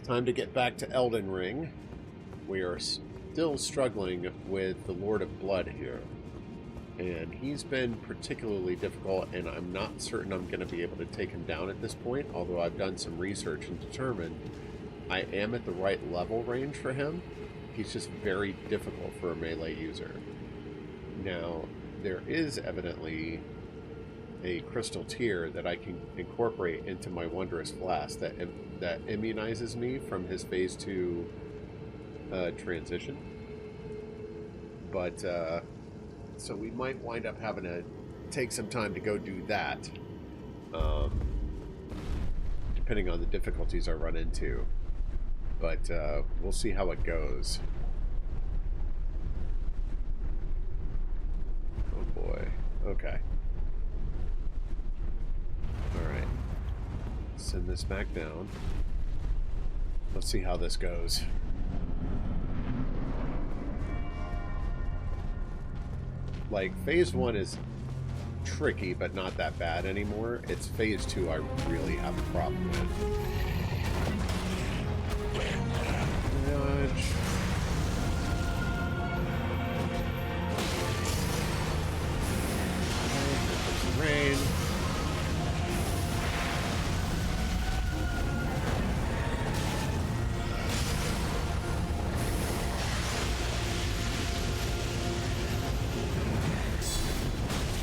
Time to get back to Elden Ring. We are still struggling with the Lord of Blood here. And he's been particularly difficult, and I'm not certain I'm going to be able to take him down at this point, although I've done some research and determined I am at the right level range for him. He's just very difficult for a melee user. Now, there is evidently a crystal tear that I can incorporate into my Wondrous Flask that immunizes me from his phase 2 transition. But, so we might wind up having to take some time to go do that, depending on the difficulties I run into. But we'll see how it goes. Oh boy. Okay. Alright. Send this back down. Let's see how this goes. Like, phase 1 is tricky, but not that bad anymore. It's phase 2 I really have a problem with. Dodge. Okay, rain.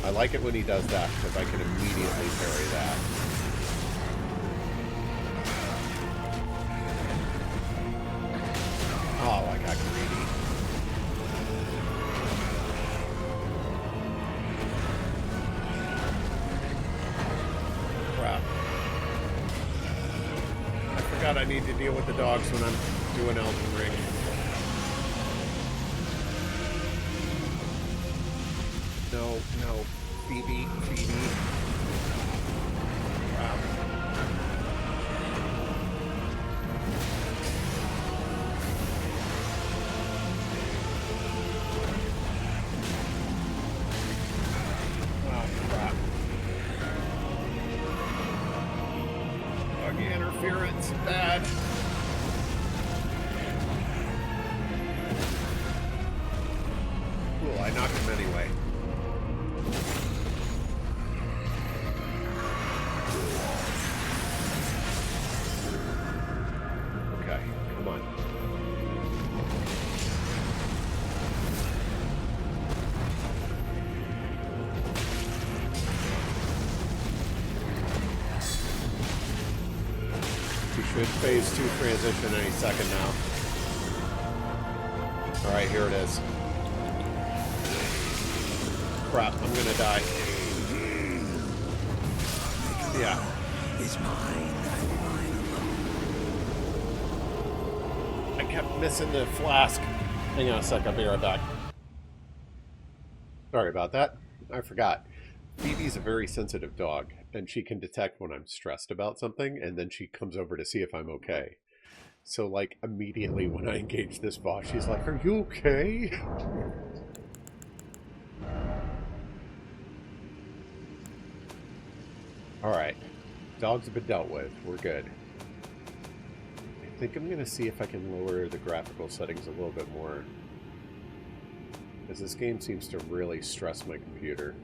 I like it when he does that, because I can immediately parry that. Oh, I got greedy. Crap. I forgot I need to deal with the dogs when I'm doing Elden Ring. No, no. Phoebe. Wow. Oh, crap. Buggy interference, bad. Cool, I knocked him anyway. Should phase 2 transition any second now. Alright, here it is. Crap, I'm gonna die. Yeah. Is mine and mine alone. I kept missing the flask. Hang on a sec, I'll be right back. Sorry about that. I forgot. Phoebe's a very sensitive dog, and she can detect when I'm stressed about something, and then she comes over to see if I'm okay. So, like, immediately when I engage this boss, she's like, "Are you okay?" Alright. Dogs have been dealt with. We're good. I think I'm going to see if I can lower the graphical settings a little bit more. Because this game seems to really stress my computer.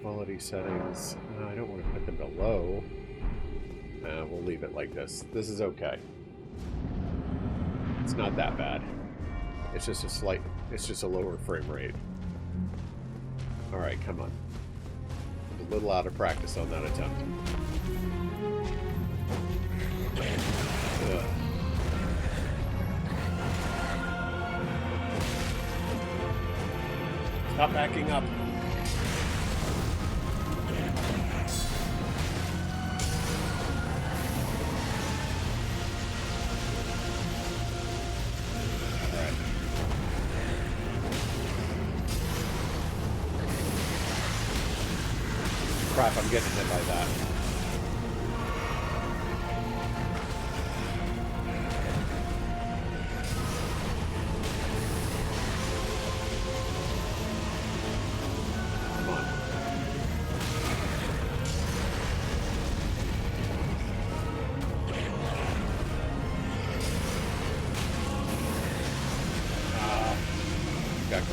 Quality settings. I don't want to put them to low. We'll leave it like this. This is okay. It's not that bad. It's just a lower frame rate. Alright, come on. I'm a little out of practice on that attempt. Ugh. Stop backing up. Crap, I'm getting hit by that. Come on.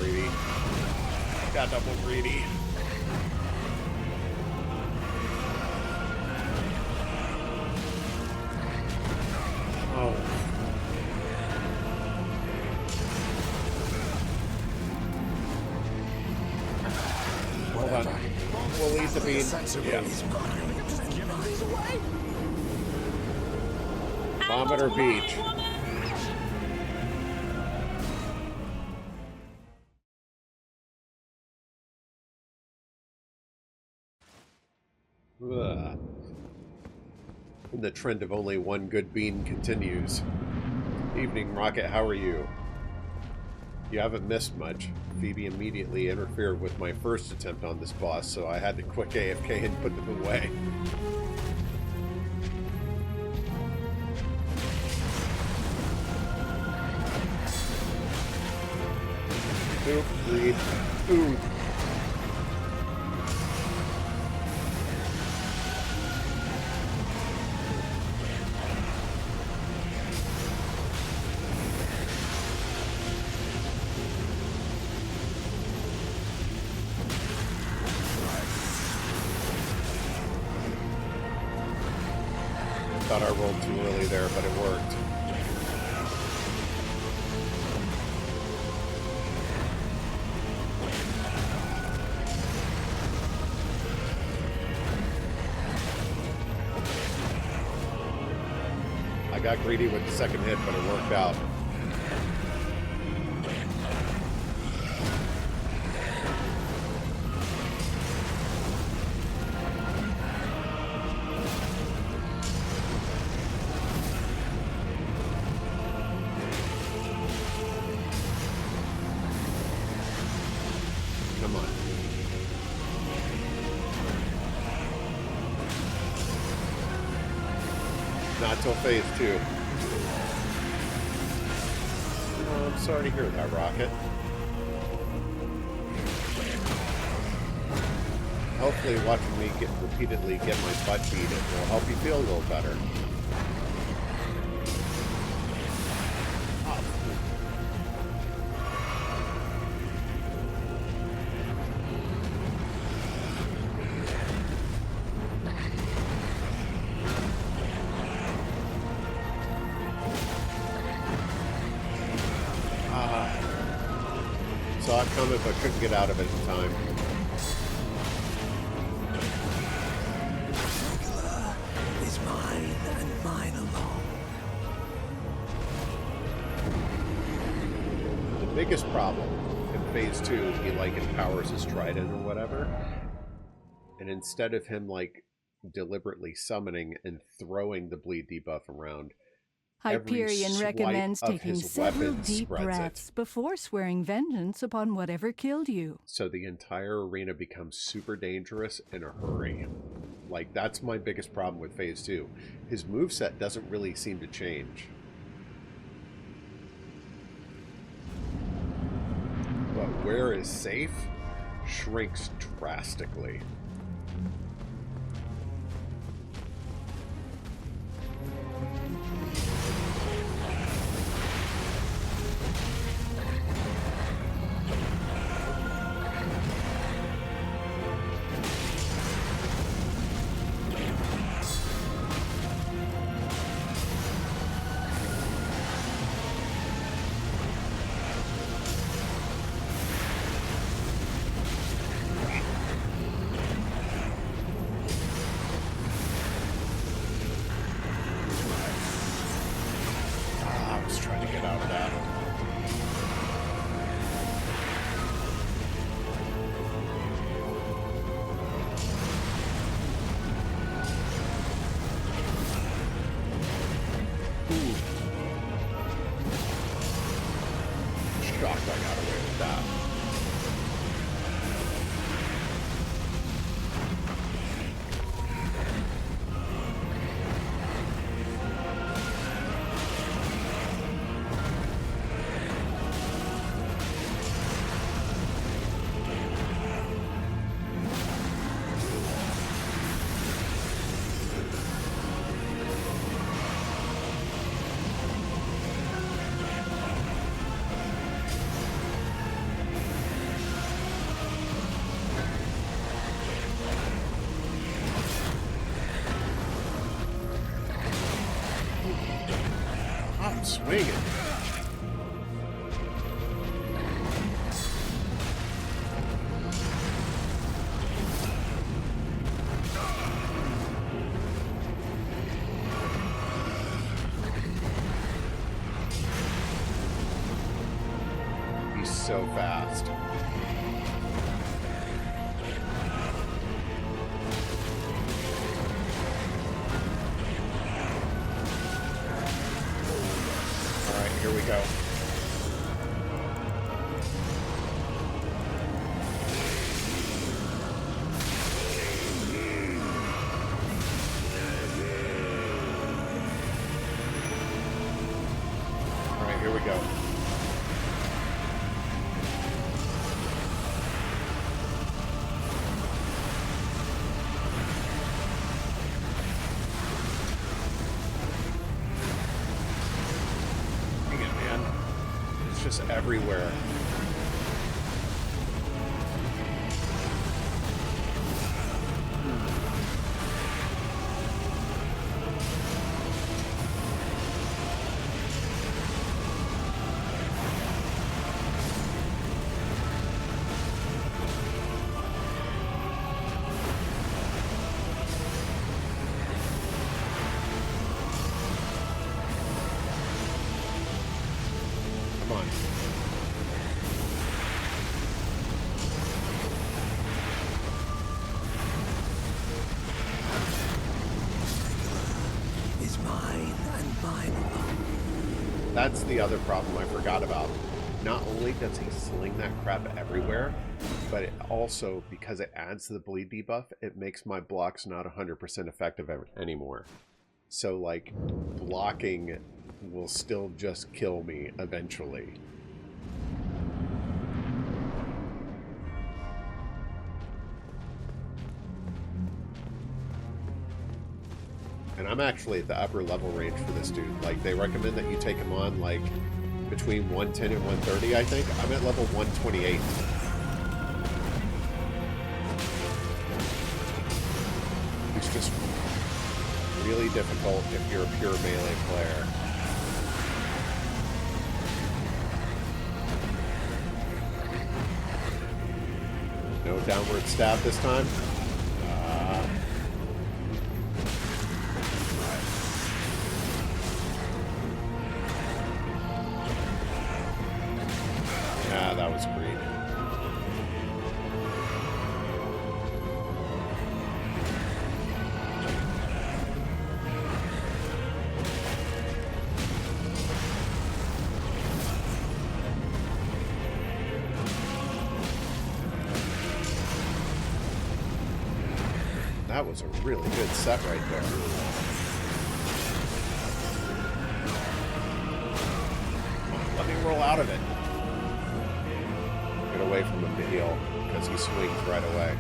greedy. Got double greedy. Oh. Hold on. We'll eat the bean. Yeah. Vomit or beach. Ugh. And the trend of only one good bean continues. Evening, Rocket. How are you? You haven't missed much. Phoebe immediately interfered with my first attempt on this boss, so I had to quick AFK and put them away. Oop, greed. Ooh. Thought I rolled too early there, but it worked. I got greedy with the second hit, but it worked out. Come on. Not till phase 2. Oh, I'm sorry to hear that, Rocket. Hopefully watching me repeatedly get my butt beat will help you feel a little better. Saw it coming, but couldn't get out of it in time. Is mine and mine alone. The biggest problem in phase 2, he like empowers his trident or whatever, and instead of him like deliberately summoning and throwing the bleed debuff around, Hyperion recommends taking several deep breaths before swearing vengeance upon whatever killed you. So the entire arena becomes super dangerous in a hurry. Like, that's my biggest problem with phase 2. His moveset doesn't really seem to change. But where is safe shrinks drastically. Trying to get out of that. Ooh. Shocked I got away with that. swinging. He's so fast. Here we go. All right, here we go. Just everywhere. Come on. Is mine and mine alone. That's the other problem I forgot about. Not only does he sling that crap everywhere, but it also, because it adds to the bleed debuff, it makes my blocks not 100% effective anymore. So, like, blocking will still just kill me eventually. And I'm actually at the upper level range for this dude. Like, they recommend that you take him on, like, between 110 and 130, I think. I'm at level 128. It's just really difficult if you're a pure melee player. No downward stab this time. That was great. That was a really good set right there. Let me roll out of it. Get away from him to heal, because he swings right away.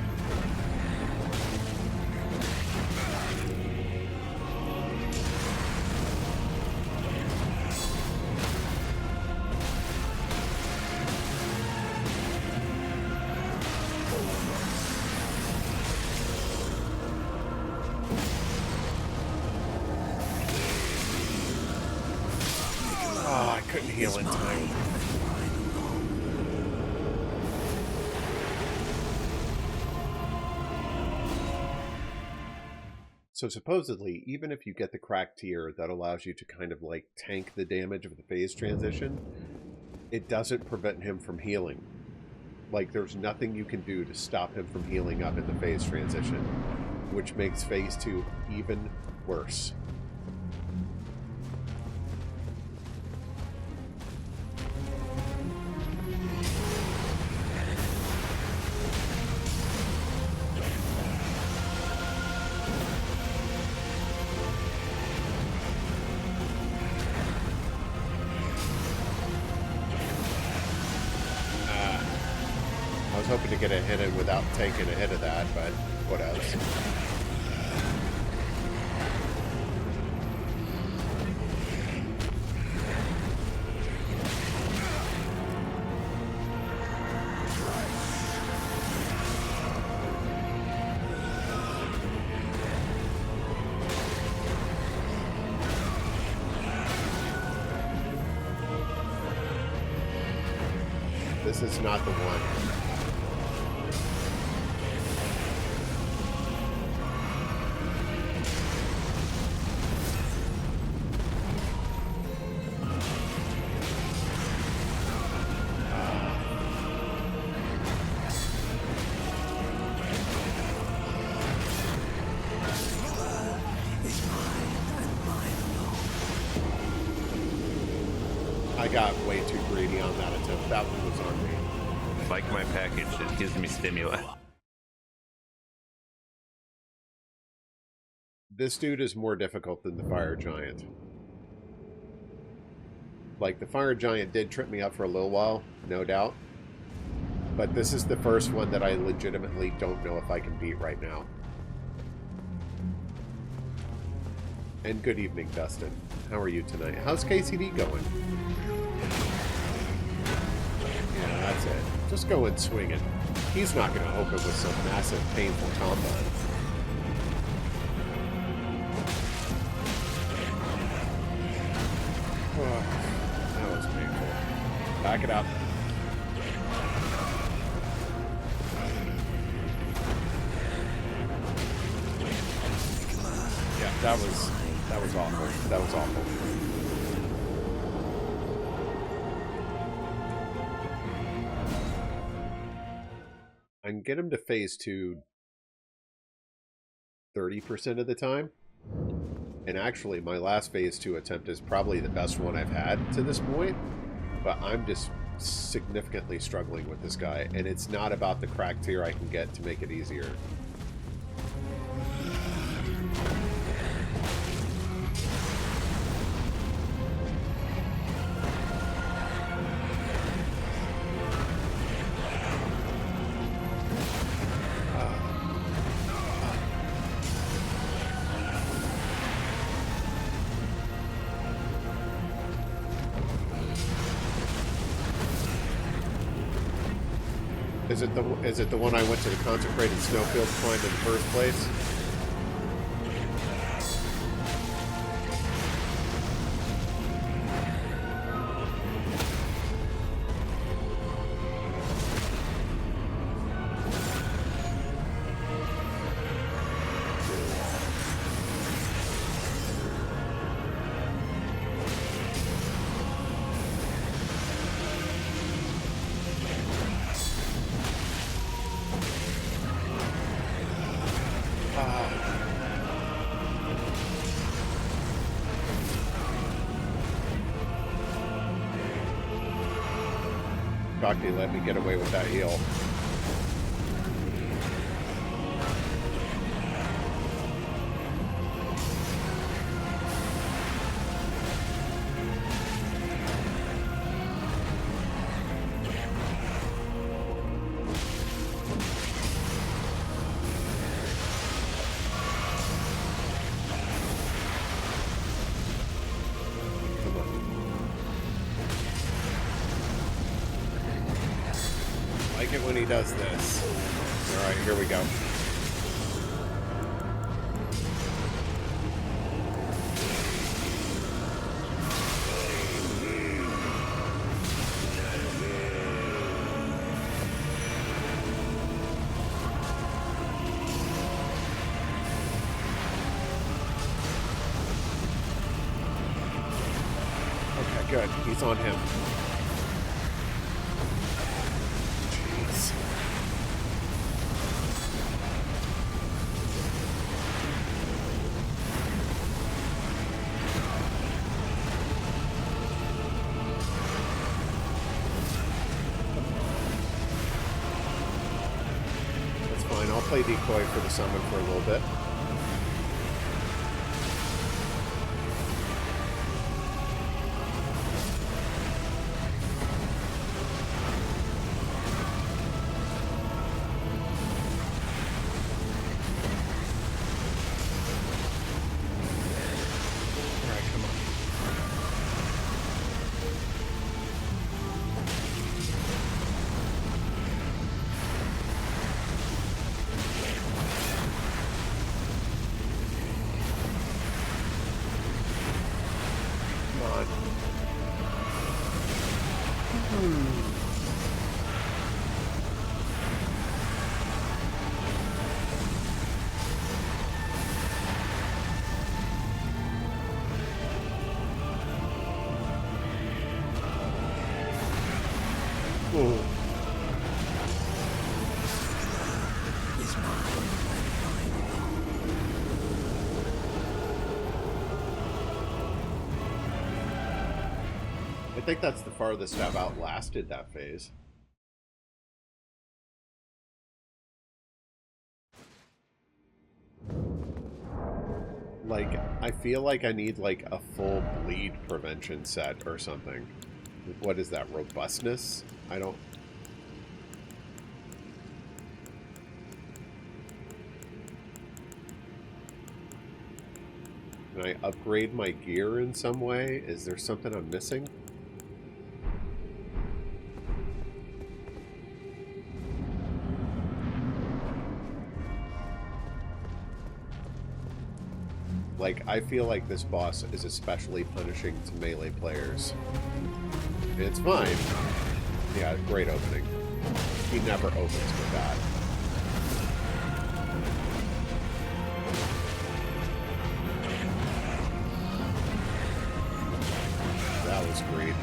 Oh, I couldn't heal in time. So supposedly, even if you get the crack tier that allows you to kind of like tank the damage of the phase transition, it doesn't prevent him from healing. Like, there's nothing you can do to stop him from healing up in the phase transition, which makes phase 2 even worse. I was hoping to get a hit in without taking a hit of that, but what else? This is not the one. I got way too greedy on that attempt. That one was on me. Like my package, it gives me stimuli. This dude is more difficult than the fire giant. Like, the fire giant did trip me up for a little while, no doubt. But this is the first one that I legitimately don't know if I can beat right now. And good evening, Dustin. How are you tonight? How's KCD going? Yeah, that's it. Just go and swing it. He's not going to open with some massive, painful combo. That was painful. Back it up. Yeah, that was awful. That was awful. I can get him to phase 2 30% of the time. And actually, my last phase 2 attempt is probably the best one I've had to this point. But I'm just significantly struggling with this guy. And it's not about the crack tier I can get to make it easier. Is it the one I went to the consecrated snowfield to find in the first place? Bhakti let me get away with that heal. When he does this. Alright, here we go. Okay, good. He's on him. Play decoy for the summon for a little bit. Alright, come on. Ooh. Is mine and mine alone. I think that's the farthest I've outlasted that phase. Like, I feel like I need, like, a full bleed prevention set or something. What is that, robustness? I don't... Can I upgrade my gear in some way? Is there something I'm missing? Like, I feel like this boss is especially punishing to melee players. It's fine. Yeah, great opening. He never opens with that. That was great.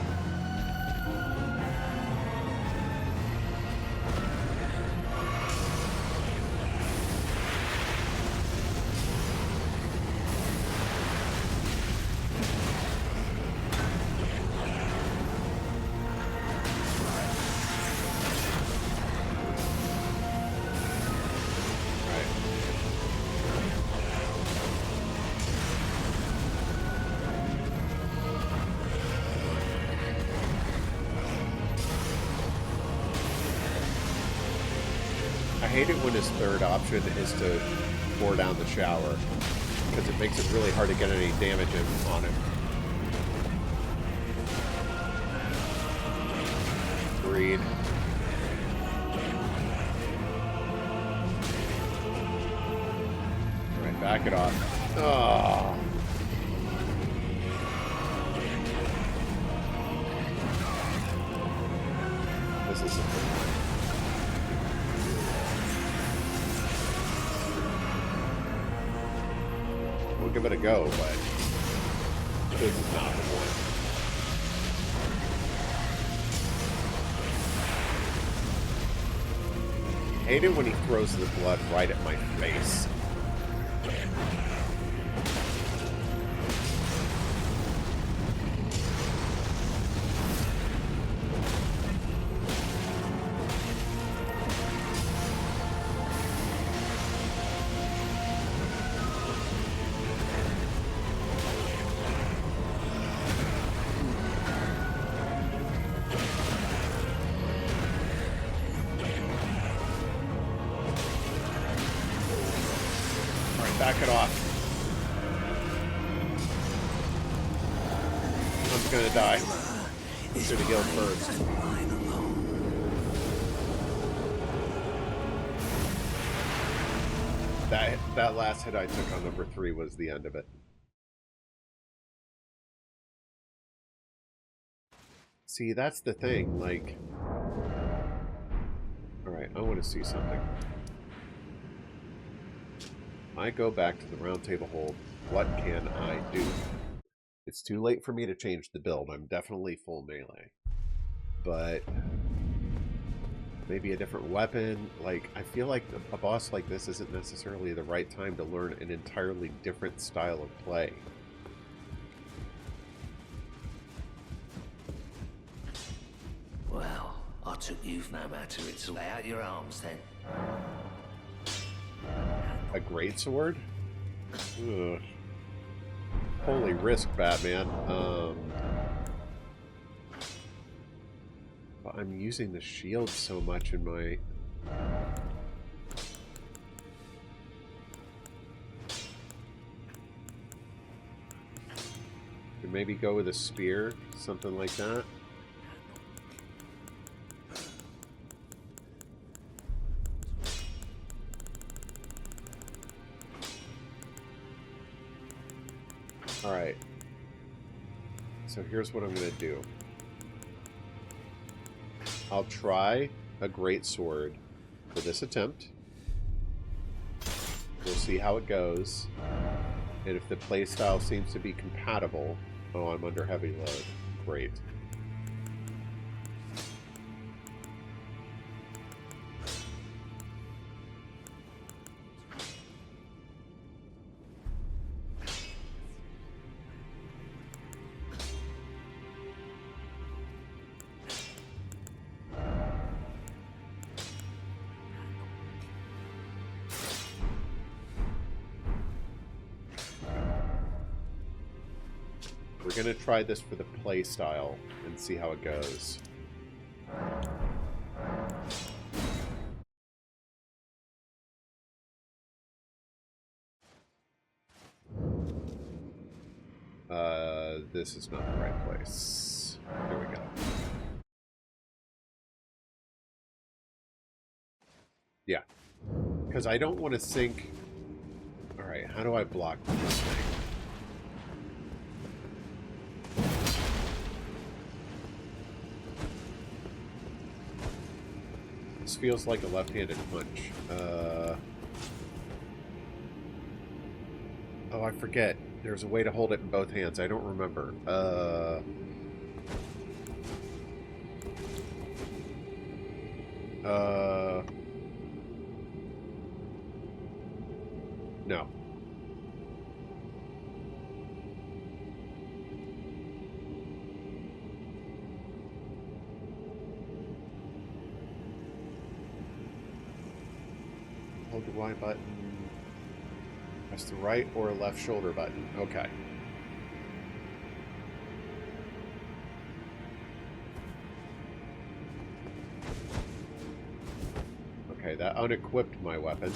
I hate it when his third option is to pour down the shower, because it makes it really hard to get any damage on him. Agreed. Alright, back it off. Oh. This is something. We'll give it a go, but this is not the one. I hate it when he throws the blood right at my face. Back it off. I'm gonna die. Should have healed first. That last hit I took on number 3 was the end of it. See, that's the thing, like... Alright, I want to see something. I go back to the round table hold. What can I do? It's too late for me to change the build. I'm definitely full melee. But maybe a different weapon. Like, I feel like a boss like this isn't necessarily the right time to learn an entirely different style of play. Well, I took you no matter it's lay out your arms then. A greatsword? Ugh. Holy risk, Batman. But I'm using the shield so much in my... Could maybe go with a spear, something like that. Alright, so here's what I'm going to do. I'll try a greatsword for this attempt. We'll see how it goes. And if the playstyle seems to be compatible... Oh, I'm under heavy load. Great. We're going to try this for the play style and see how it goes. This is not the right place. Here we go. Yeah. Because I don't want to sink... Alright, how do I block this thing? This feels like a left-handed punch. Oh, I forget. There's a way to hold it in both hands. I don't remember. No. Hold the Y button. Press the right or left shoulder button. Okay. Okay, that unequipped my weapon.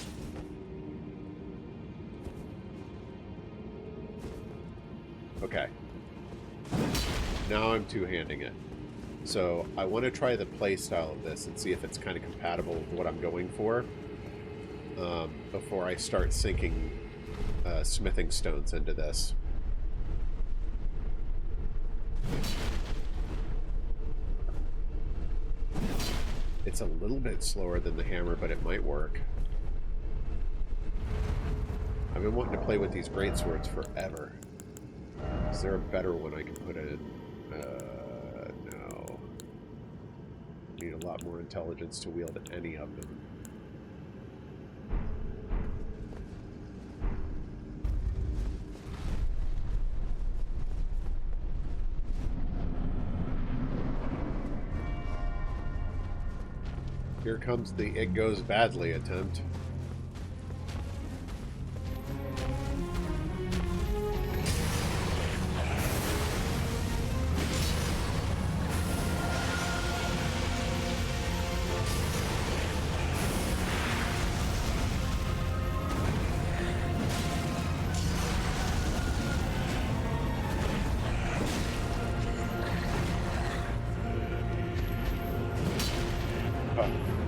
Okay. Now I'm two-handing it. So I want to try the play style of this and see if it's kind of compatible with what I'm going for before I start sinking smithing stones into this. It's a little bit slower than the hammer, but it might work. I've been wanting to play with these greatswords forever. Is there a better one I can put in? No. Need a lot more intelligence to wield any of them. Here comes the "it goes badly" attempt.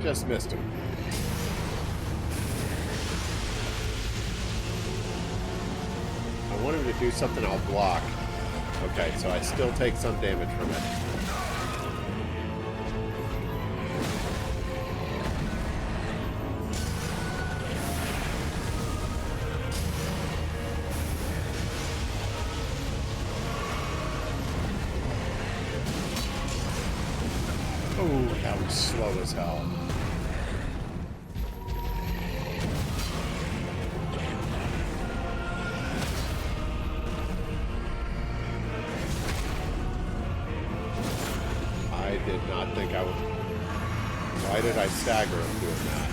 Just missed him. I want him to do something I'll block. Okay, so I still take some damage from it. Oh, that was slow as hell. I did not think I would... Why did I stagger him doing that?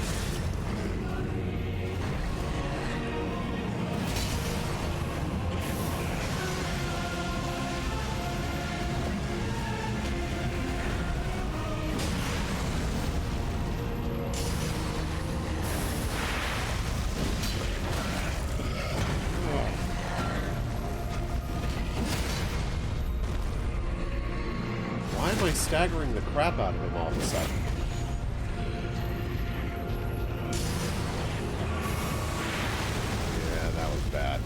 Why am I staggering the crap out of him all of a sudden? Yeah, that was bad.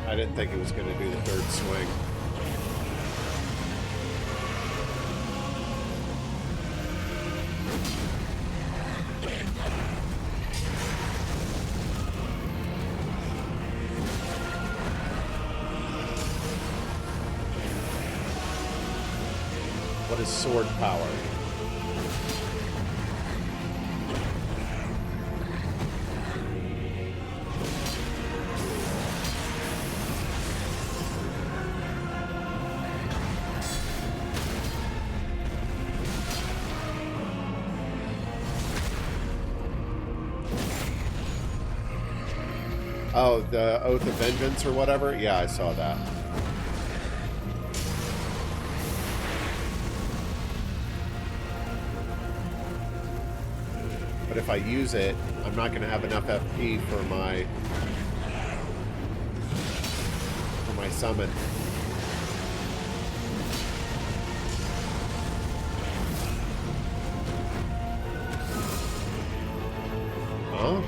I didn't think it was going to do the third swing. What is sword power? Oh, the Oath of Vengeance or whatever? Yeah, I saw that. But if I use it, I'm not going to have enough FP for my summon. Huh?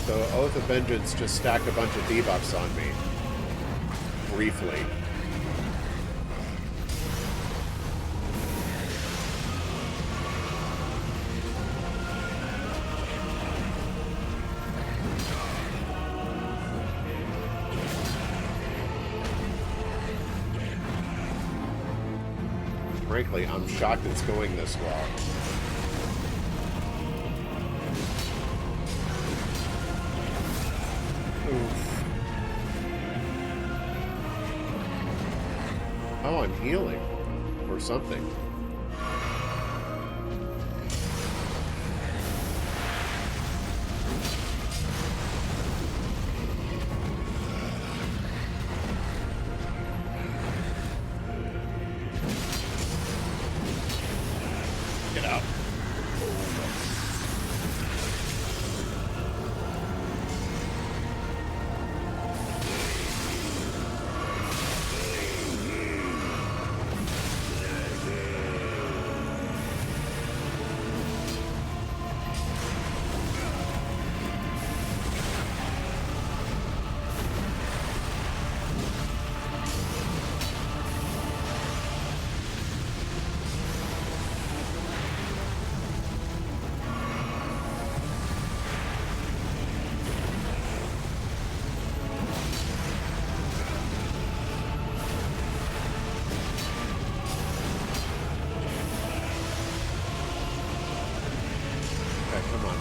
So Oath of Vengeance just stacked a bunch of debuffs on me. Briefly. Frankly, I'm shocked it's going this well. Oof. Oh, I'm healing. Or something. Get out. Come on.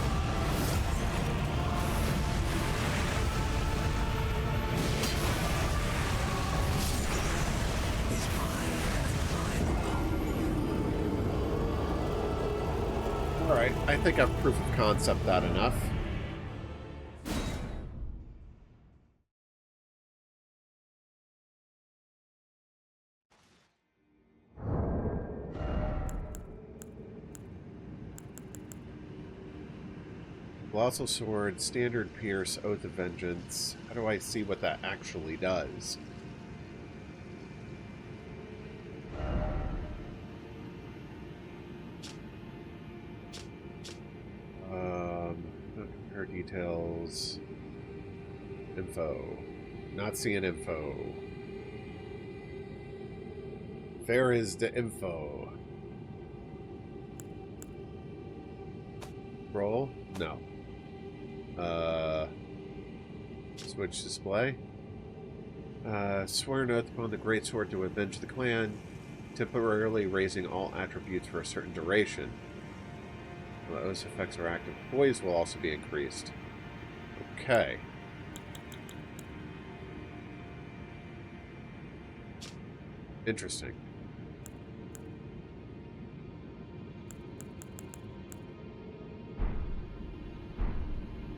Alright, I think I've proof of concept that enough. Colossal Sword, Standard Pierce, Oath of Vengeance. How do I see what that actually does? Compare details. Info. Not seeing info. There is the info. Roll? No. Switch display. Swear an oath upon the great sword to avenge the clan, temporarily raising all attributes for a certain duration. While oath's effects are active, poise will also be increased. Okay. Interesting.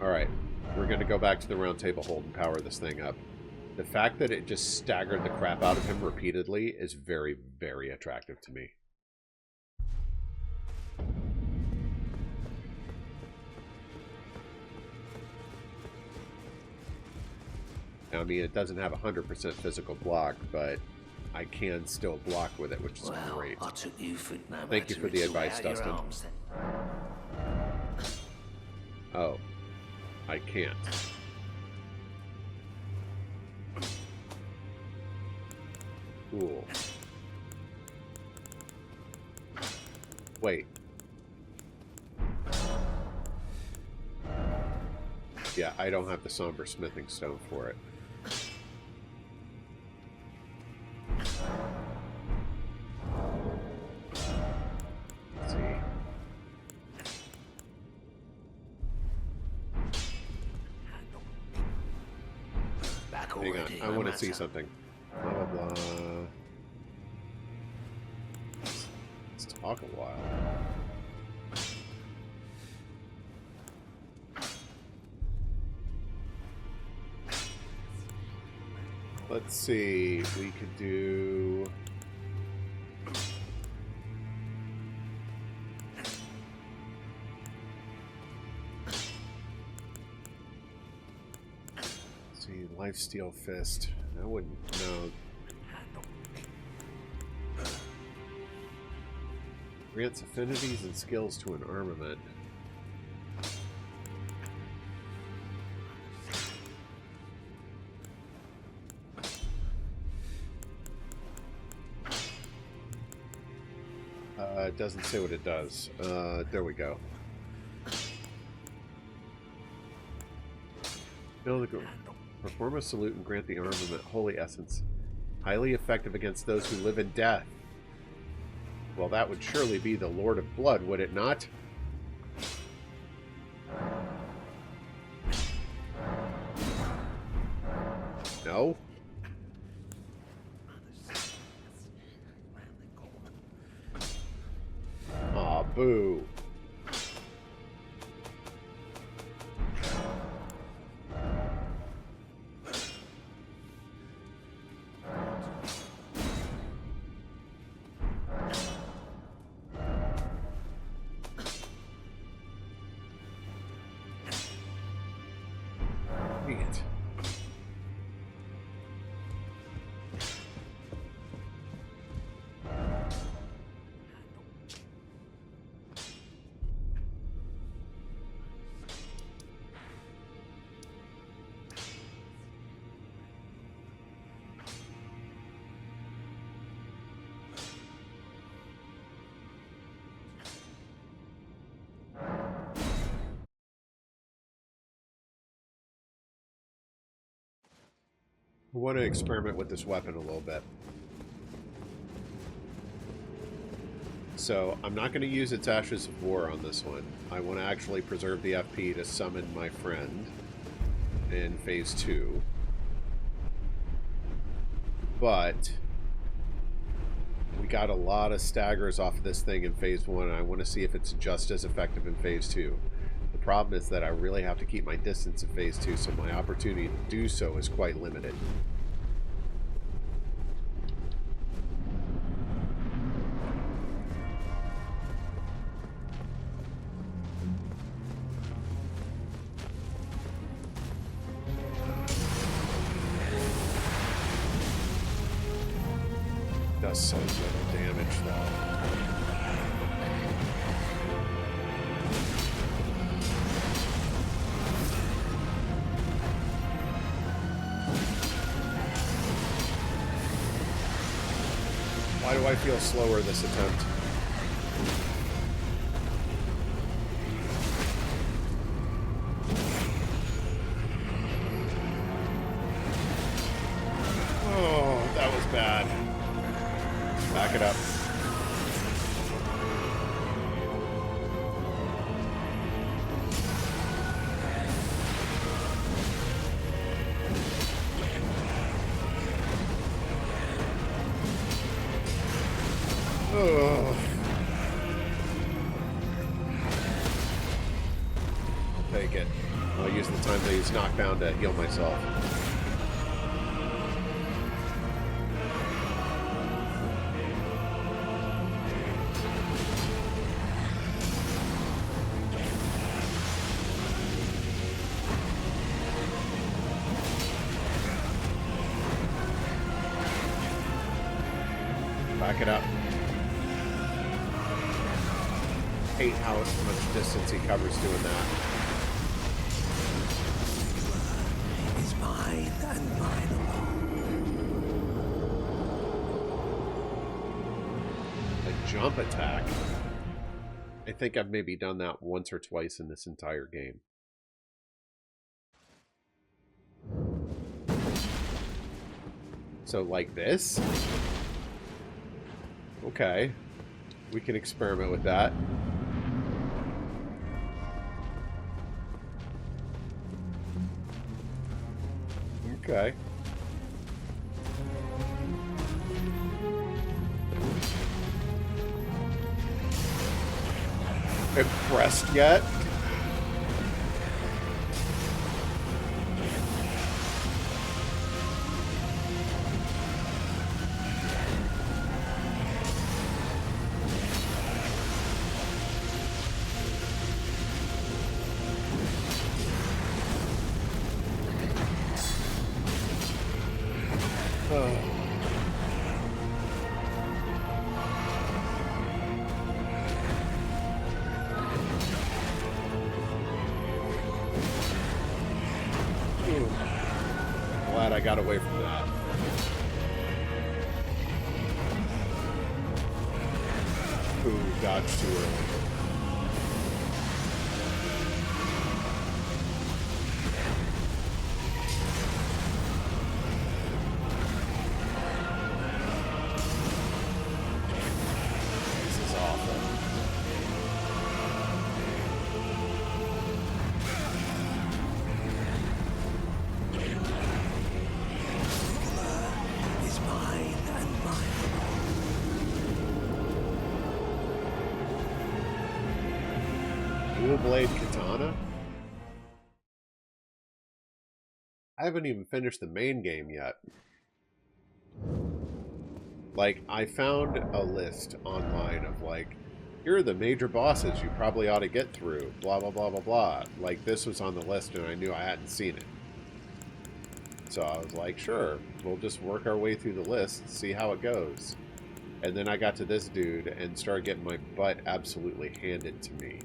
Alright, we're going to go back to the round table hold and power this thing up. The fact that it just staggered the crap out of him repeatedly is very, very attractive to me. Now, I mean, it doesn't have 100% physical block, but I can still block with it, which is great. I took you for no Thank you for the advice, Dustin. Oh. I can't. Cool. Wait. Yeah, I don't have the Somber Smithing Stone for it. Let's see. Hang on, I want to see something. Blah, blah, blah. talk a while. Let's see. We could do... Let's see. Lifesteal Fist. I wouldn't know. Grants affinities and skills to an armament. It doesn't say what it does. There we go. Perform a salute and grant the armament Holy Essence. Highly effective against those who live in death. Well, that would surely be the Lord of Blood, would it not? No? Aw, boo. Dang it. I want to experiment with this weapon a little bit. So, I'm not going to use its Ashes of War on this one. I want to actually preserve the FP to summon my friend in Phase 2. But we got a lot of staggers off of this thing in Phase 1, and I want to see if it's just as effective in Phase 2. The problem is that I really have to keep my distance in Phase 2, so my opportunity to do so is quite limited. Does so little damage, though. Why do I feel slower this attempt? Oh, that was bad. Back it up. Oh. I'll take it. I'll use the time to use knockdown to heal myself. Back it up. Hate how much distance he covers doing that. Is mine and mine alone. A jump attack? I think I've maybe done that once or twice in this entire game. So like this? Okay. We can experiment with that. Okay. impressed yet. Glad I got away from that. Ooh, dodged too early. This is awful. Is mine and mine. Dual Blade Katana? I haven't even finished the main game yet. Like, I found a list online of, like, here are the major bosses you probably ought to get through, blah, blah, blah, blah, blah. Like, this was on the list and I knew I hadn't seen it. So I was like, sure, we'll just work our way through the list, see how it goes. And then I got to this dude and started getting my butt absolutely handed to me.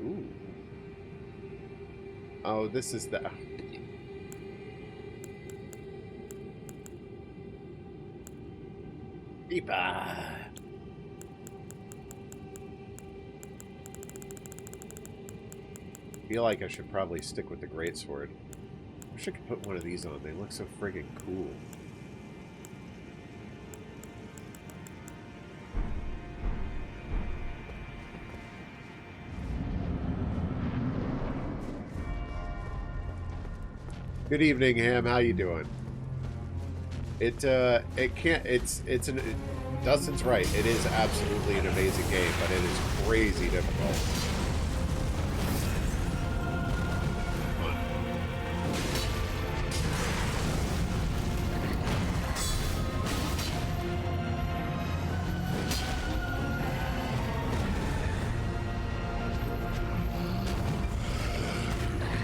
Ooh. Oh, this is the... Beepa! I feel like I should probably stick with the greatsword. I wish I could put one of these on. They look so friggin' cool. Good evening, Ham. How you doing? It can't. Dustin's right. It is absolutely an amazing game, but it is crazy difficult.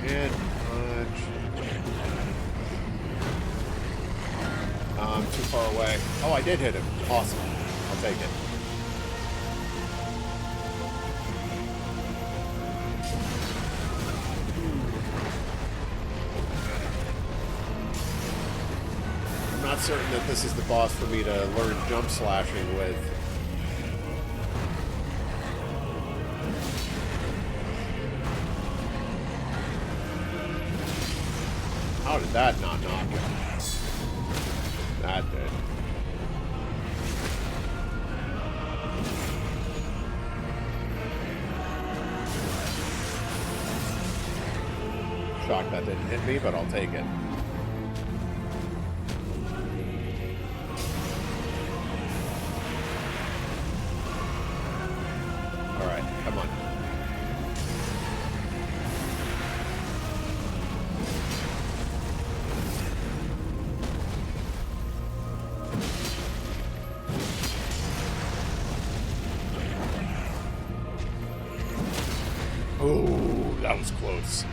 And too far away. Oh, I did hit him. Awesome. I'll take it. I'm not certain that this is the boss for me to learn jump slashing with. How did that not knock him? That did. Shocked that didn't hit me, but I'll take it. Alright, come on. Oh, that was close.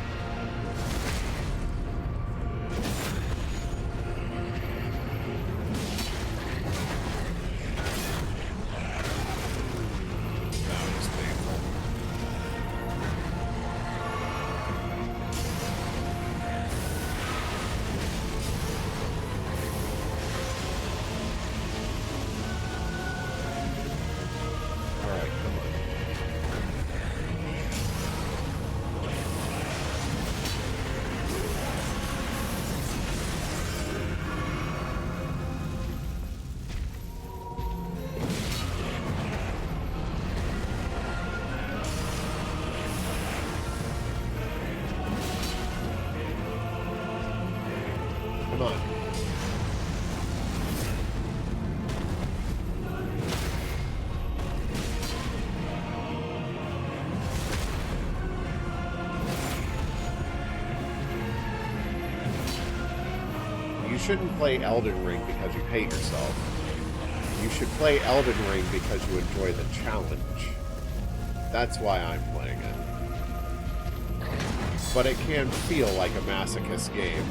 That was painful. All right, come on. shouldn't play Elden Ring because you hate yourself. You should play Elden Ring because you enjoy the challenge. That's why I'm playing it. But it can feel like a masochist game.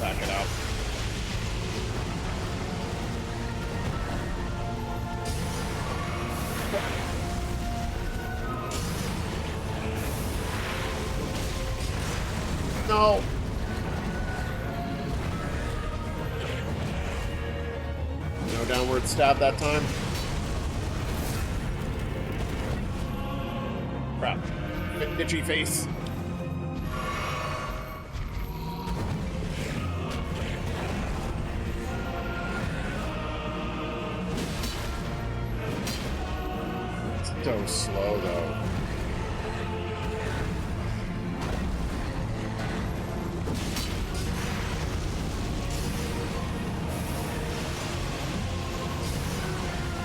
Back it up. No. No downward stab that time. Crap. Itchy face. It's so slow though.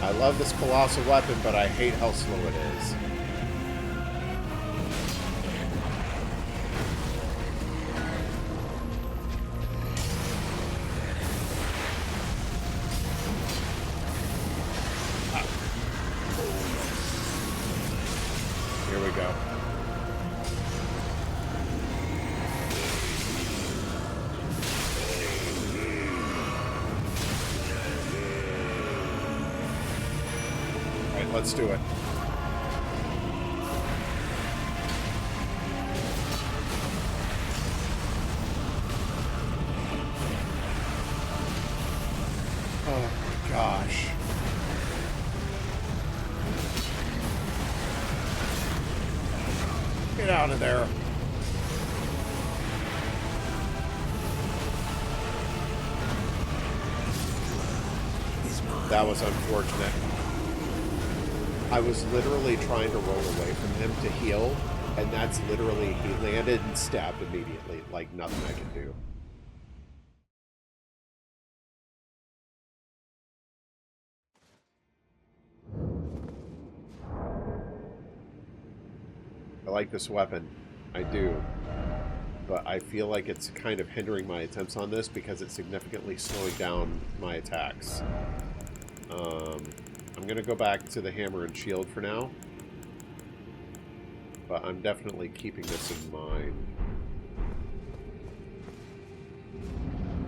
I love this colossal weapon, but I hate how slow it is. Ah. Here we go. Let's do it. Oh my gosh. Get out of there. That was unfortunate. I was literally trying to roll away from him to heal, and that's literally, he landed and stabbed immediately, like nothing I can do. I like this weapon. I do. But I feel like it's kind of hindering my attempts on this because it's significantly slowing down my attacks. I'm going to go back to the hammer and shield for now. But I'm definitely keeping this in mind.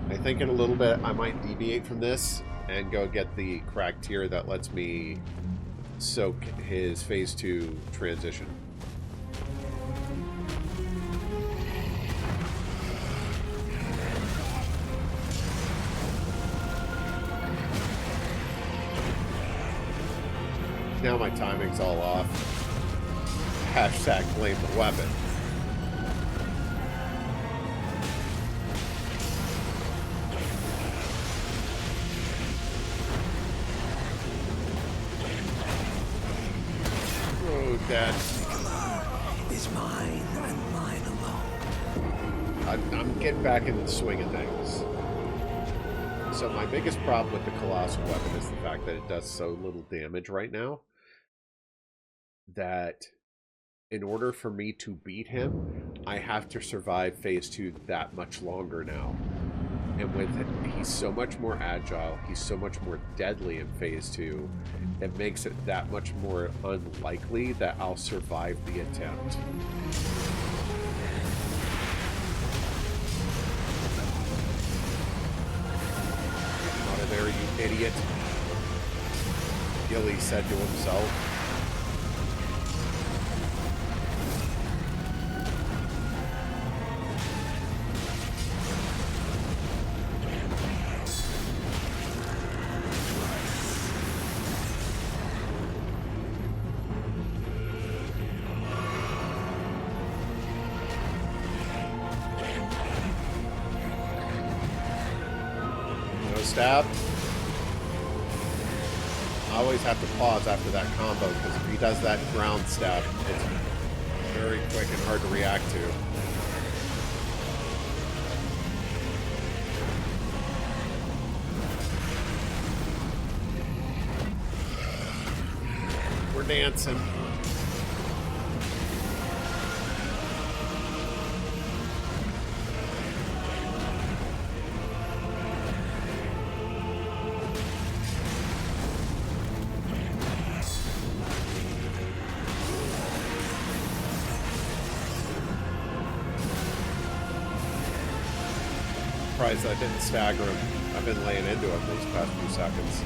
I think in a little bit I might deviate from this and go get the cracked tier that lets me soak his phase 2 transition. Now my timing's all off. Hashtag blame the weapon. Oh, Dad. Is mine and mine alone. I'm getting back in the swing of things. So my biggest problem with the colossal weapon is the fact that it does so little damage right now, that in order for me to beat him, I have to survive phase 2 that much longer now. And with it, he's so much more agile, he's so much more deadly in phase 2, it makes it that much more unlikely that I'll survive the attempt. Out of there, you idiot. Gilly said to himself. Stab. I always have to pause after that combo because if he does that ground stab, it's very quick and hard to react to. we're dancing. Surprised I didn't stagger him. I've been laying into him these past few seconds.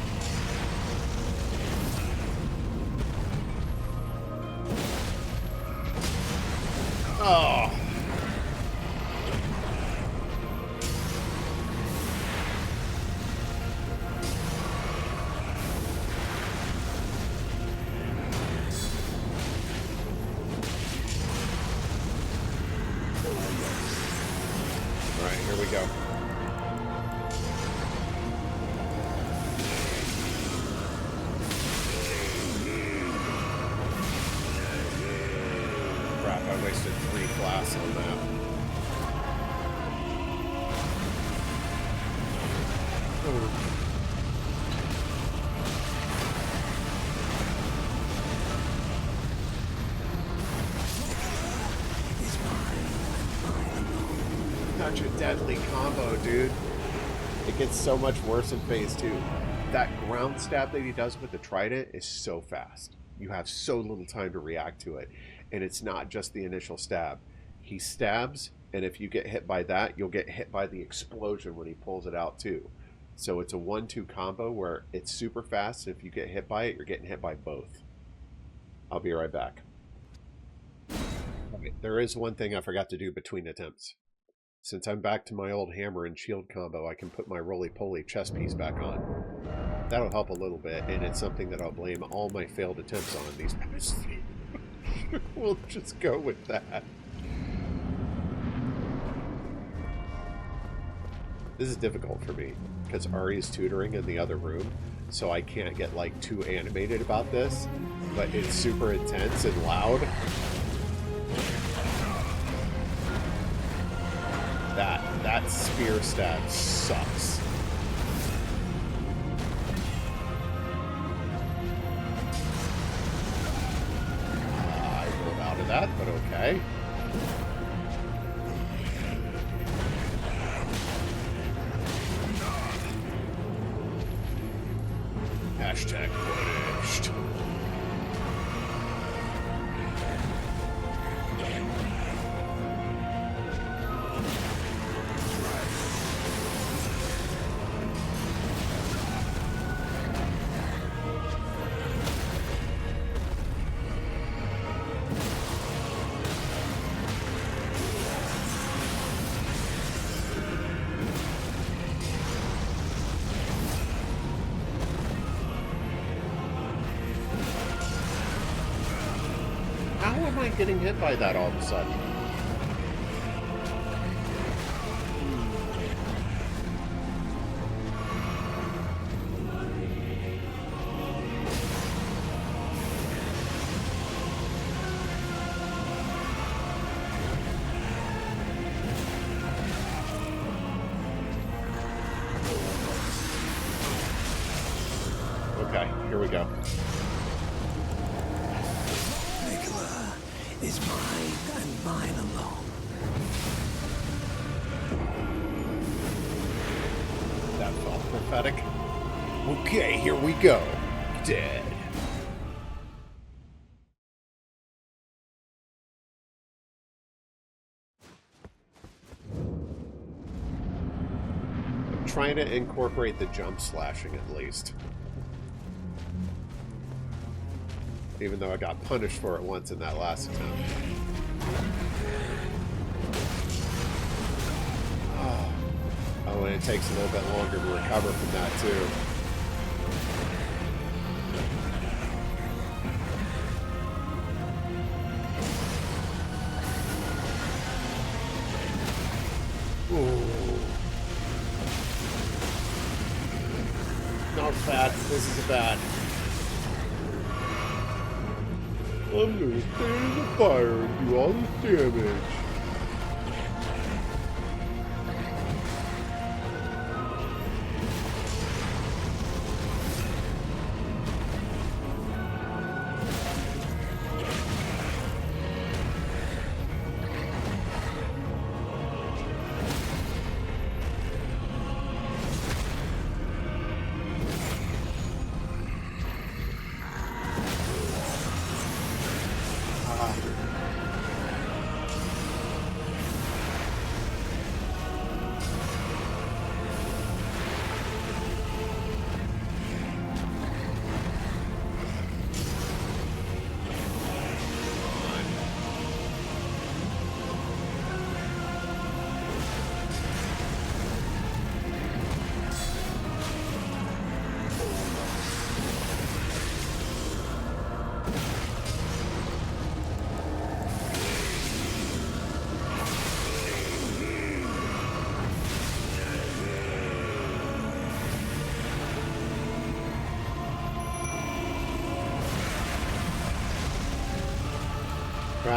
Oh! Alright, here we go. Crap, I wasted 3 flasks on that. Oh. Such a deadly combo, dude. It gets so much worse in phase 2. That ground stab that he does with the trident is so fast. You have so little time to react to it. And it's not just the initial stab. He stabs, and if you get hit by that, you'll get hit by the explosion when he pulls it out too. So it's a 1-2 combo where it's super fast, and if you get hit by it, you're getting hit by both. I'll be right back. Right, there is one thing I forgot to do between attempts. Since I'm back to my old hammer and shield combo, I can put my roly-poly chest piece back on. That'll help a little bit, and it's something that I'll blame all my failed attempts on these past few. We'll just go with that. This is difficult for me, because Ari's tutoring in the other room, so I can't get, like, too animated about this, but it's super intense and loud. That spear stab sucks. I rolled out of that, but okay. Hashtag punished. How am I getting hit by that all of a sudden? Okay, here we go. Is mine and mine alone. That felt prophetic. Okay, here we go. Dead. I'm trying to incorporate the jump slashing at least. Even though I got punished for it once in that last attempt. Oh, and it takes a little bit longer to recover from that, too. Ooh. Not bad. This is bad. I'm gonna stand in the fire and do all this damage.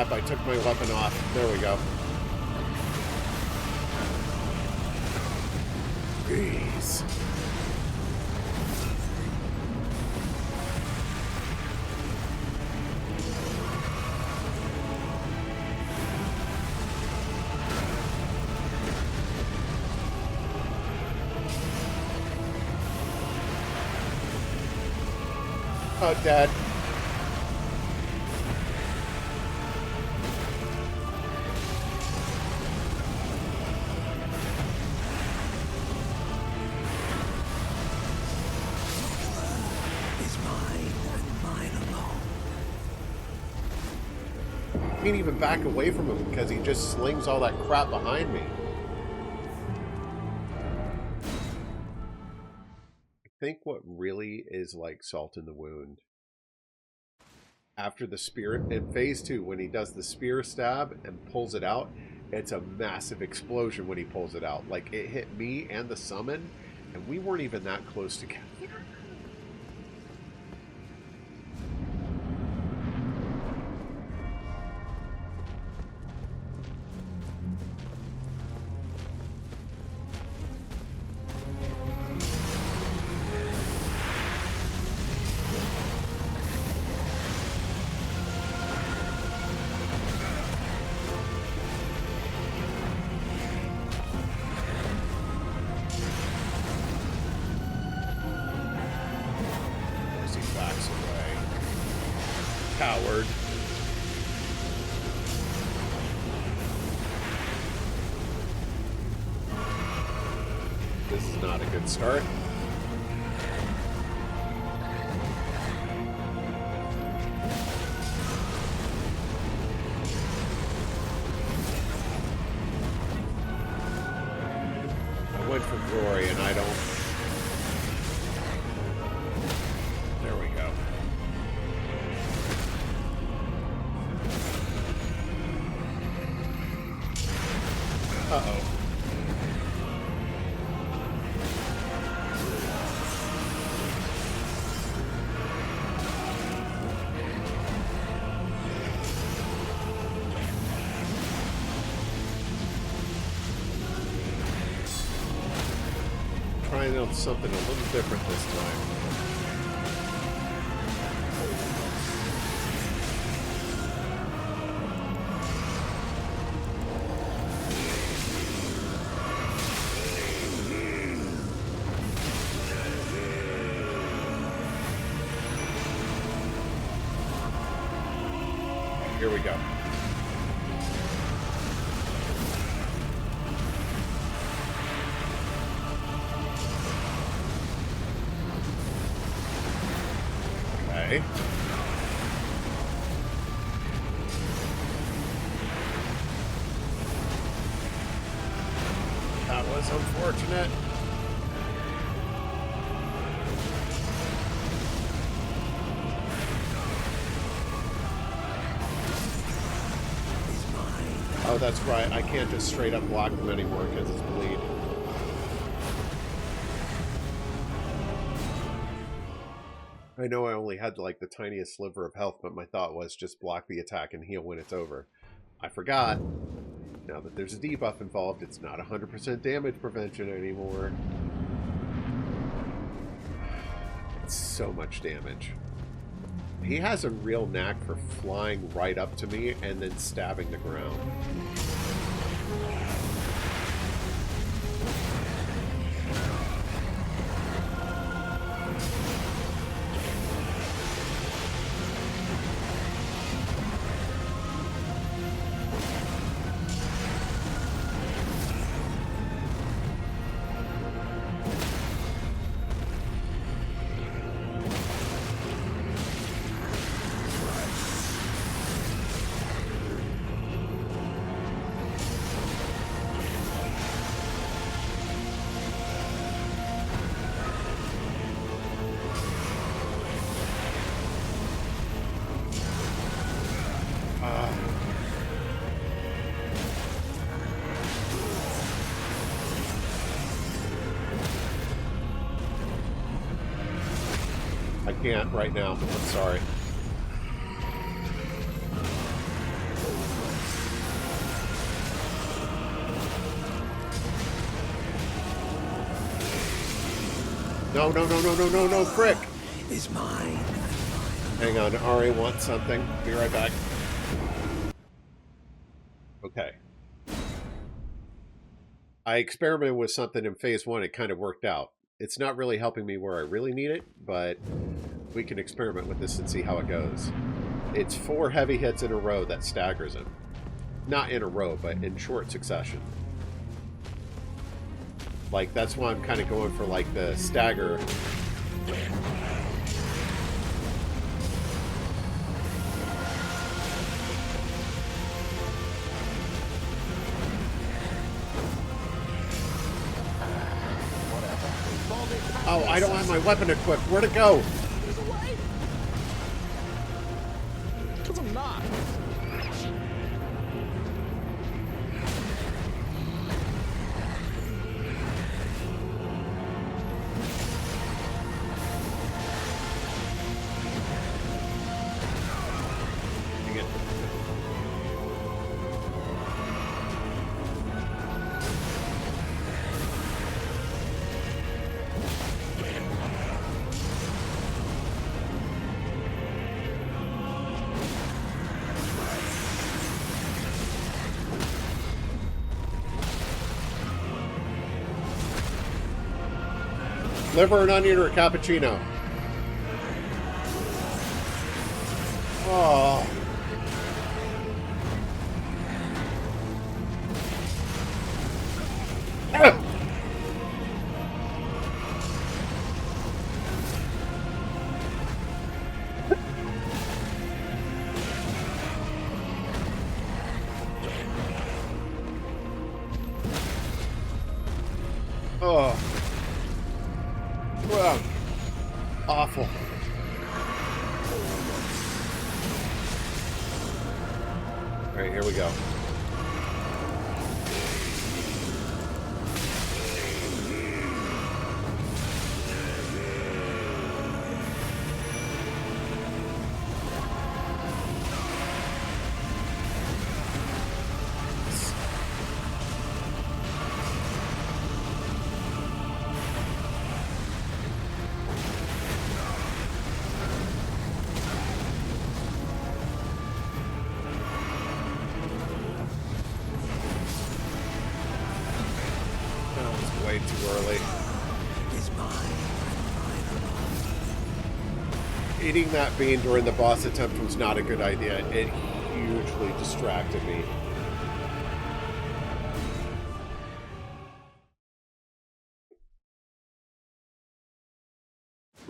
crap, I took my weapon off. There we go. Jeez. Oh, Dad. Is mine and mine alone. I can't even back away from him because he just slings all that crap behind me. I think what really is like salt in the wound, after the spear in phase 2, when he does the spear stab and pulls it out, it's a massive explosion when he pulls it out. Like, it hit me and the summon, and we weren't even that close together. Coward. This is not a good start. I went for glory and I don't... There we go. Uh-oh. Trying out something a little different this time. Here we go. Okay. That was unfortunate. Oh, that's right. I can't just straight up block them anymore because it's bleed. I know I only had like the tiniest sliver of health, but my thought was just block the attack and heal when it's over. I forgot. Now that there's a debuff involved, it's not 100% damage prevention anymore. It's so much damage. He has a real knack for flying right up to me and then stabbing the ground. I can't right now. I'm sorry. No, no, no, no, no, no, no, frick! Is mine. Hang on, Ari wants something. Be right back. Okay. I experimented with something in phase 1. It kind of worked out. It's not really helping me where I really need it, but we can experiment with this and see how it goes. It's 4 heavy hits in a row that staggers him. Not in a row, but in short succession. Like, that's why I'm kind of going for, like, the stagger. Oh, I don't have my weapon equipped. Where'd it go? Because I'm not. Dang it. Liver, an onion, or a cappuccino? Oh. Ah! Oh. Wow. Awful. All right, here we go. Way too early. Is mine. Eating that bean during the boss attempt was not a good idea. It hugely distracted me.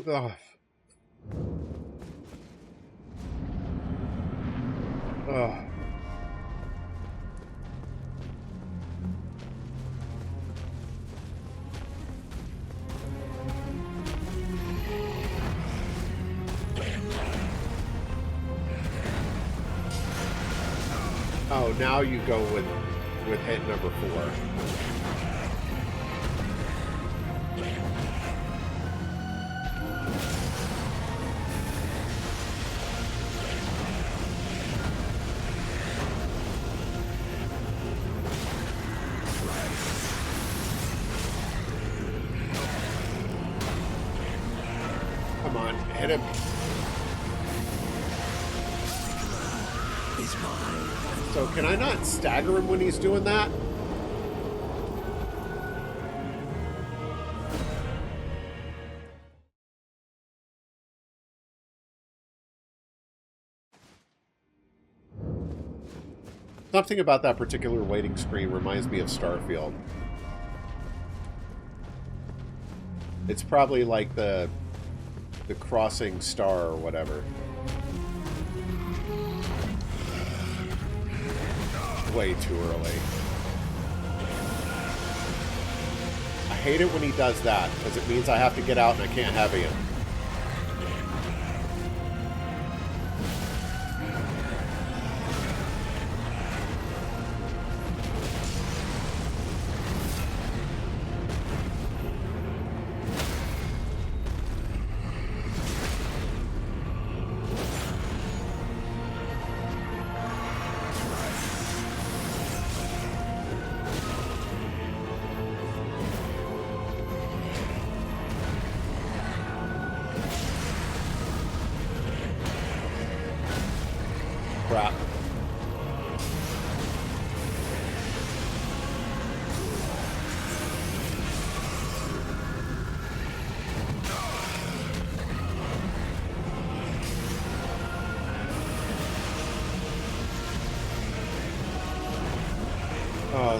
Ugh. Ugh. Oh, now you go with hit number 4. Come on, hit him. Is mine. So can I not stagger him when he's doing that? Something about that particular waiting screen reminds me of Starfield. It's probably like the crossing star or whatever. Way too early. I hate it when he does that, because it means I have to get out and I can't have him.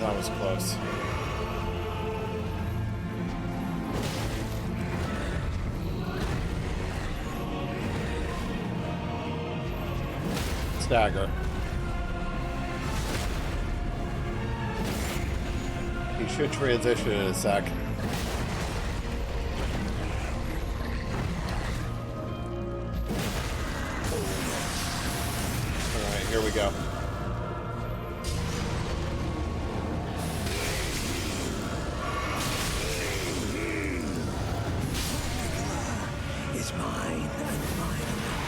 that was close. Stagger. He should transition in a sec. Alright, here we go. Is mine and mine.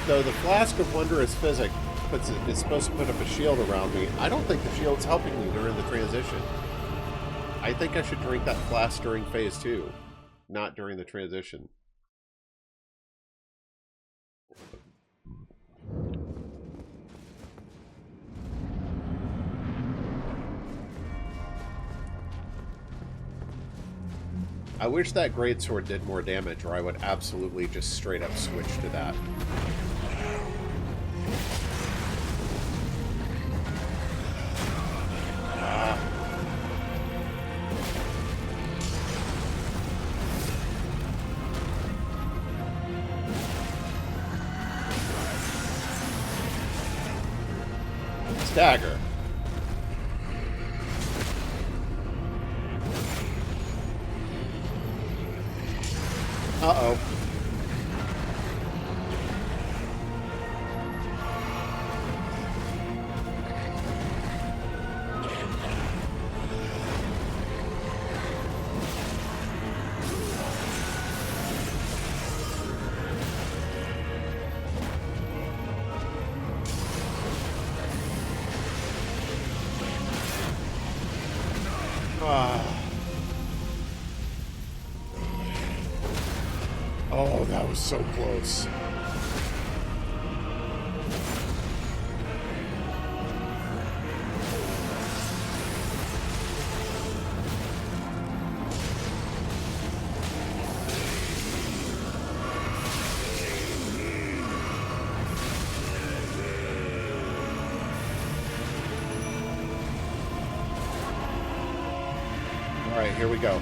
Though the Flask of Wondrous Physic is supposed to put up a shield around me, I don't think the shield's helping me during the transition. I think I should drink that flask during phase 2, not during the transition. I wish that greatsword did more damage, or I would absolutely just straight up switch to that. Stagger. Uh-oh. Oh, that was so close. All right, here we go.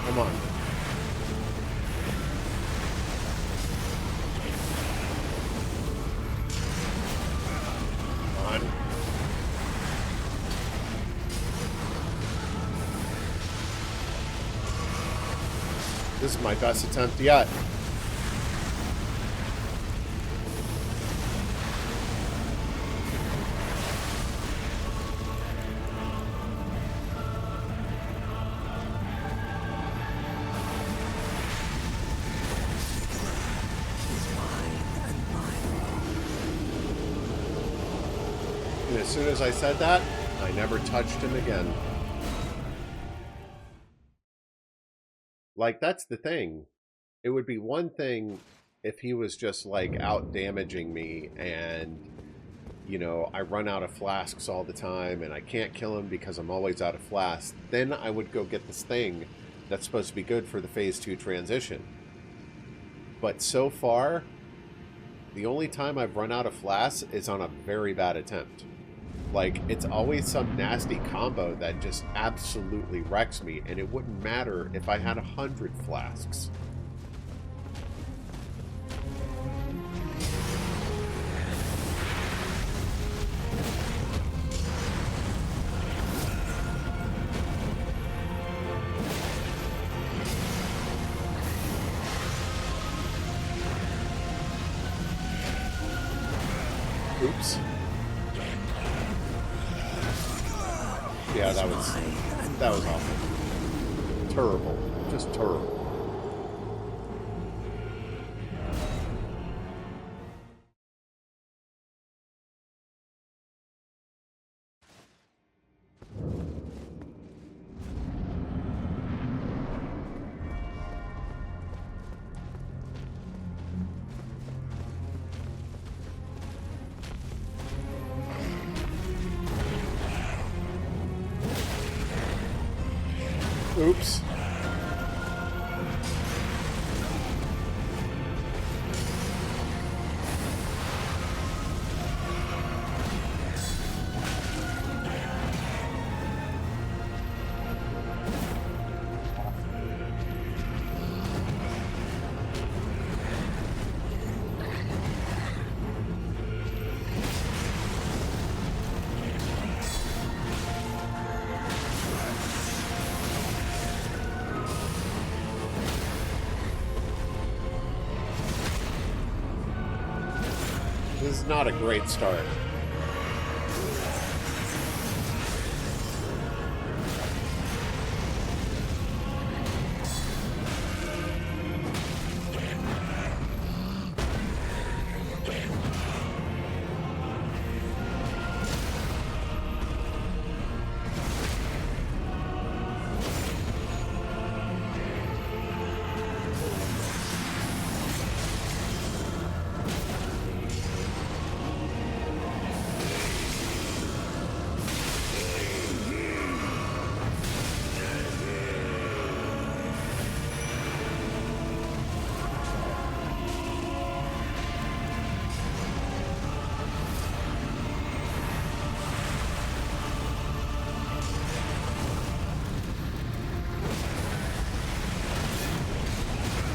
Come on. Come on. This is my best attempt yet. And as soon as I said that, I never touched him again. Like, that's the thing. It would be one thing if he was just, like, out damaging me and, you know, I run out of flasks all the time and I can't kill him because I'm always out of flasks. Then I would go get this thing that's supposed to be good for the phase 2 transition. But so far, the only time I've run out of flasks is on a very bad attempt. Like, it's always some nasty combo that just absolutely wrecks me, and it wouldn't matter if I had 100 flasks. Oops. Yeah, that was awful. Terrible. Just terrible. Oops. This is not a great start.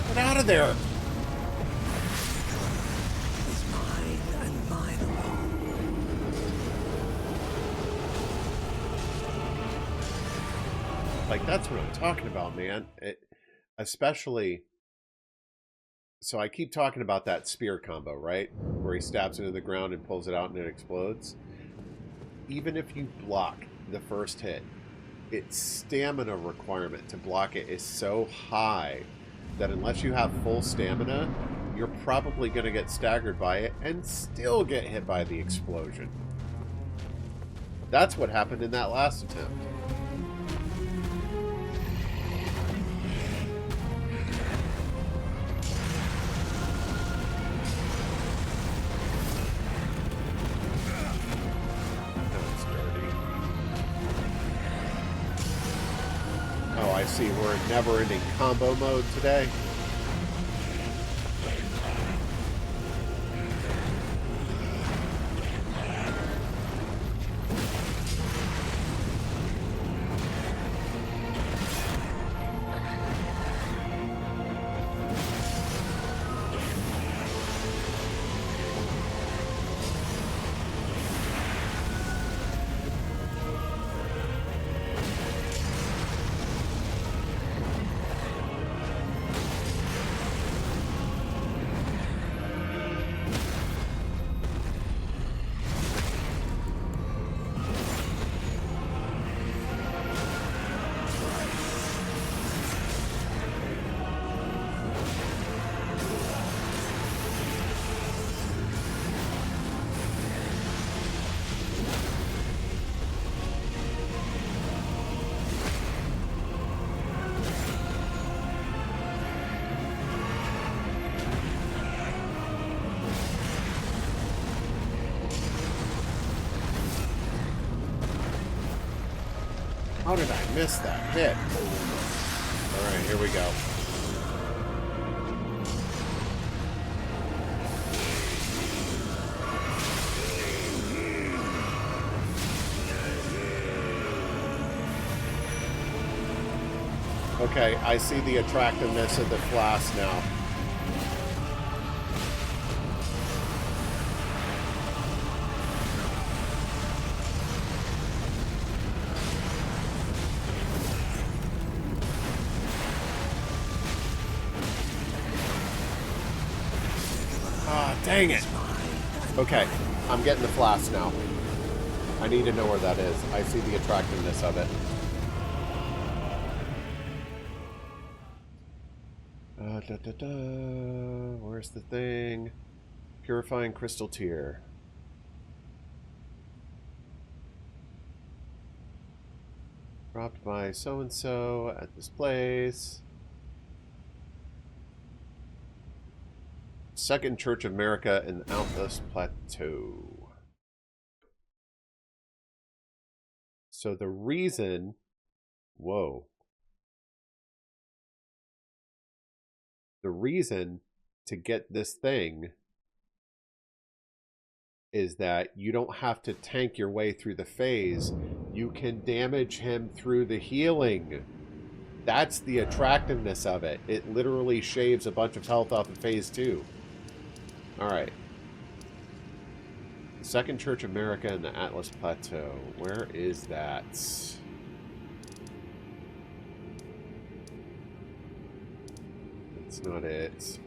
Get out of there! Is mine and mine alone. Like, that's what I'm talking about, man. Especially... So I keep talking about that spear combo, right? Where he stabs into the ground and pulls it out and it explodes. Even if you block the first hit, its stamina requirement to block it is so high that unless you have full stamina, you're probably going to get staggered by it and still get hit by the explosion. That's what happened in that last attempt. That's dirty. Oh, I see. We're in never-ending combo mode today. How did I miss that hit? Alright, here we go. Okay, I see the attractiveness of the flask now. Dang it. Okay, I'm getting the flask now. I need to know where that is. I see the attractiveness of it. Where's the thing? Purifying crystal tear. Dropped by so-and-so at this place. Second Church of America in the Outpost Plateau. So the reason... Whoa. the reason to get this thing is that you don't have to tank your way through the phase. You can damage him through the healing. That's the attractiveness of it. It literally shaves a bunch of health off of phase 2. Alright. Second Church America in the Atlas Plateau. Where is that? That's not it.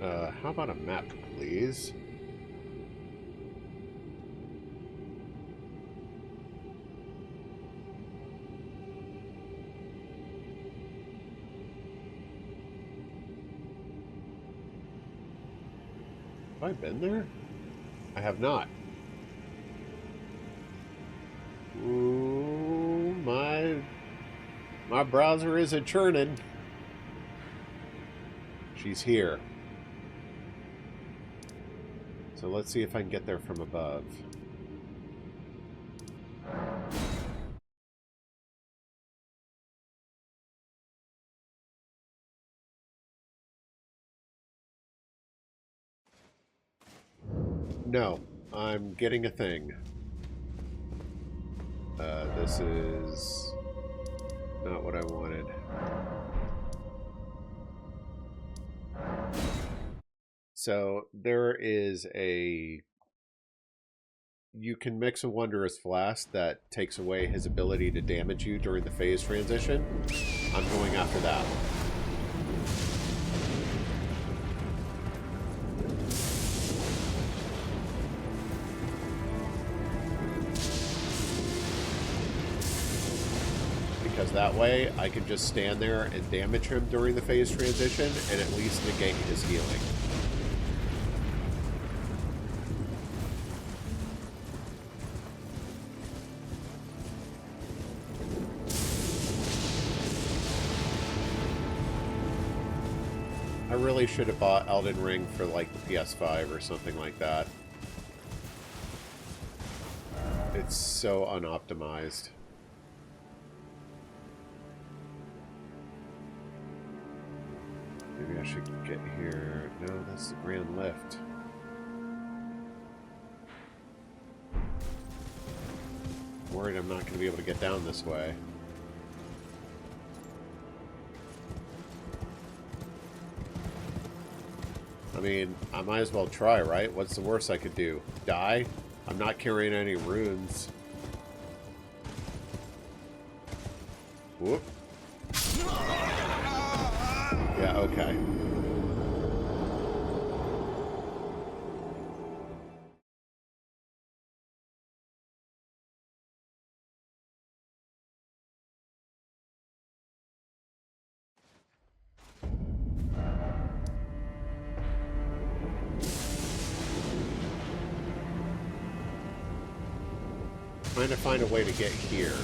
How about a map, please? Have I been there? I have not. Ooh, my browser isn't churning. She's here. So let's see if I can get there from above. No, I'm getting a thing. This is not what I wanted. So there is a... You can mix a Wondrous Flask that takes away his ability to damage you during the phase transition. I'm going after that. Because that way I can just stand there and damage him during the phase transition and at least negate his healing. I really should have bought Elden Ring for like the PS5 or something like that. It's so unoptimized. Maybe I should get here. No, that's the Grand Lift. I'm worried I'm not going to be able to get down this way. I mean, I might as well try, right? What's the worst I could do? Die? I'm not carrying any runes. Whoop. Yeah, okay. Trying to find a way to get here.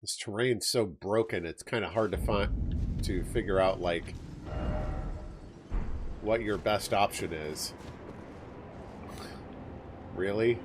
This terrain's so broken, it's kind of hard to figure out, like, what your best option is. Really?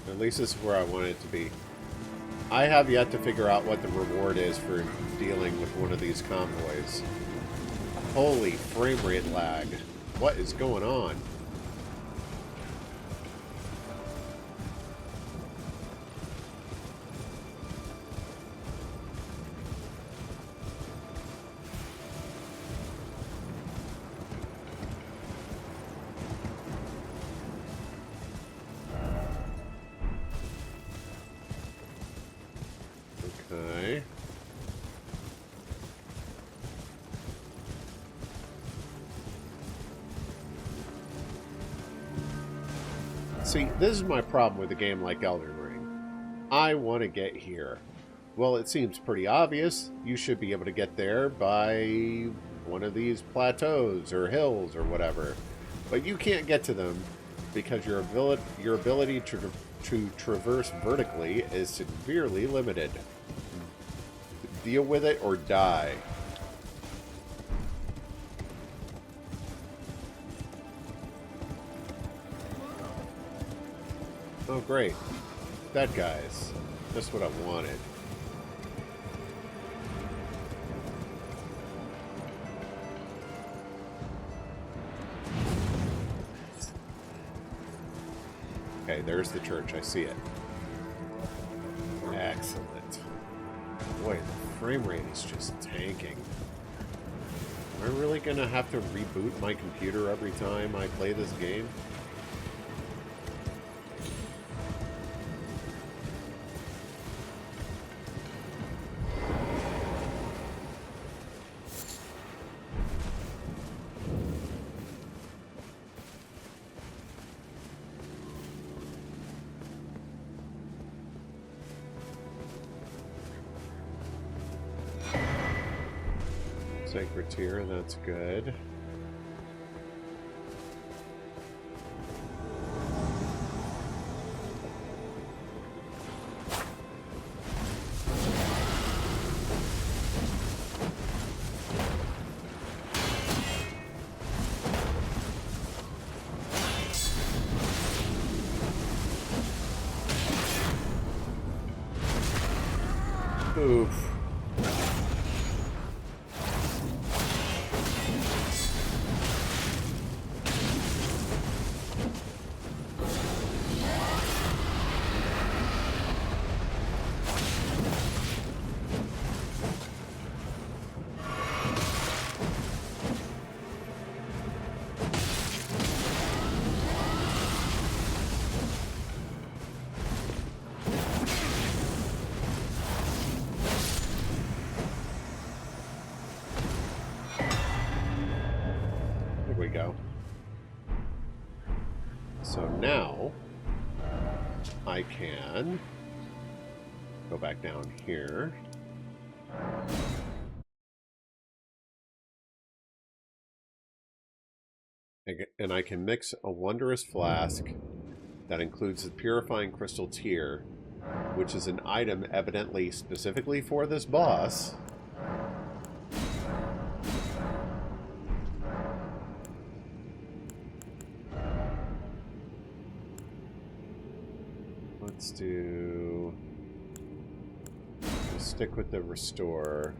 At least this is where I want it to be. I have yet to figure out what the reward is for dealing with one of these convoys. Holy frame rate lag. What is going on? Okay. See, this is my problem with a game like Elden Ring. I want to get here. Well, it seems pretty obvious. You should be able to get there by one of these plateaus or hills or whatever. But you can't get to them because your ability to traverse vertically is severely limited. Deal with it or die. Oh, great. Dead guys. Just what I wanted. Okay, there's the church. I see it. Excellent. Boy, the frame rate is just tanking. Am I really going to have to reboot my computer every time I play this game? Sacred tier, that's good. Oof. We go. So now I can go back down here. And I can mix a wondrous flask that includes the purifying crystal tier, which is an item evidently specifically for this boss. Let's do... We'll stick with the restore.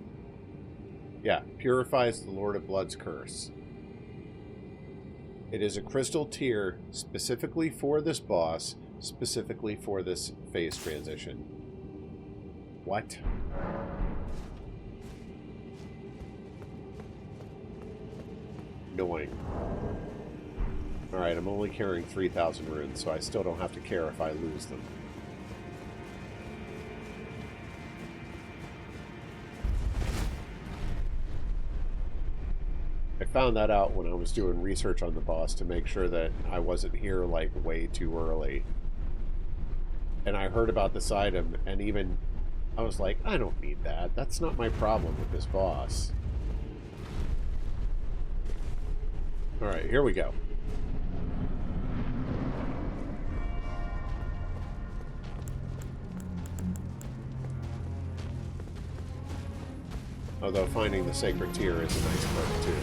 Yeah, purifies the Lord of Blood's curse. It is a crystal tier specifically for this boss, specifically for this phase transition. What? Annoying. Alright, I'm only carrying 3,000 runes, so I still don't have to care if I lose them. I found that out when I was doing research on the boss to make sure that I wasn't here, like, way too early. And I heard about this item, and even... I was like, I don't need that. That's not my problem with this boss. Alright, here we go. Although finding the sacred tier is a nice perk too.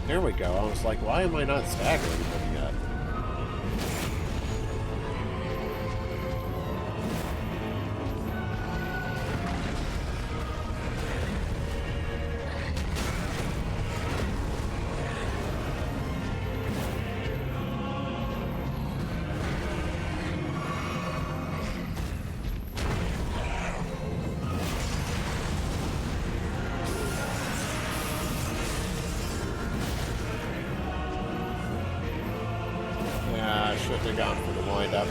There we go. I was like, why am I not staggering them yet? them.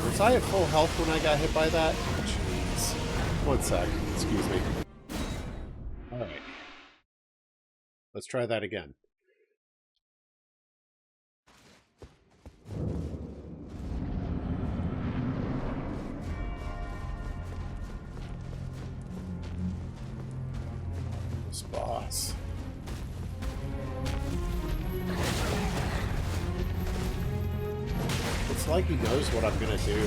Was I at full health when I got hit by that? Jeez. 1 sec. Excuse me. Alright. Let's try that again. This boss. It's like he knows what I'm gonna do.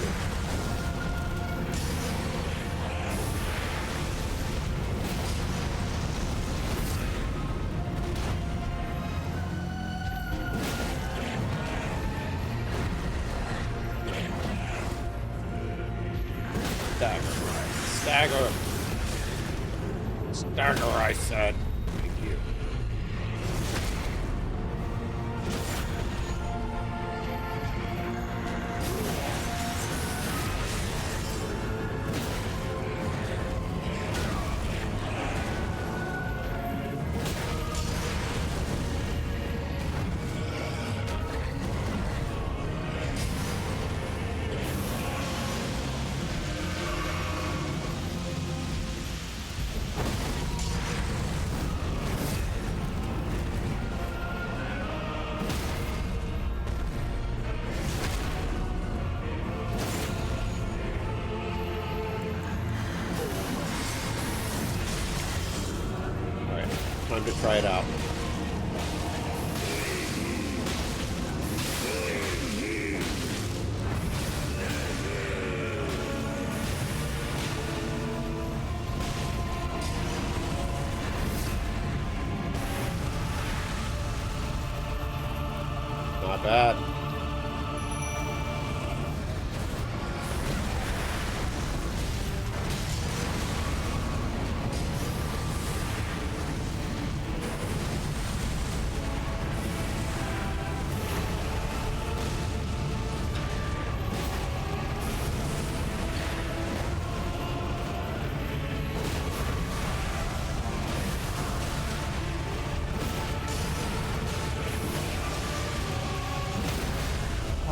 Stagger. Stagger, I said. Thank you. Time to try it out. Not bad.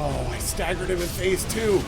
Oh, I staggered him in phase 2.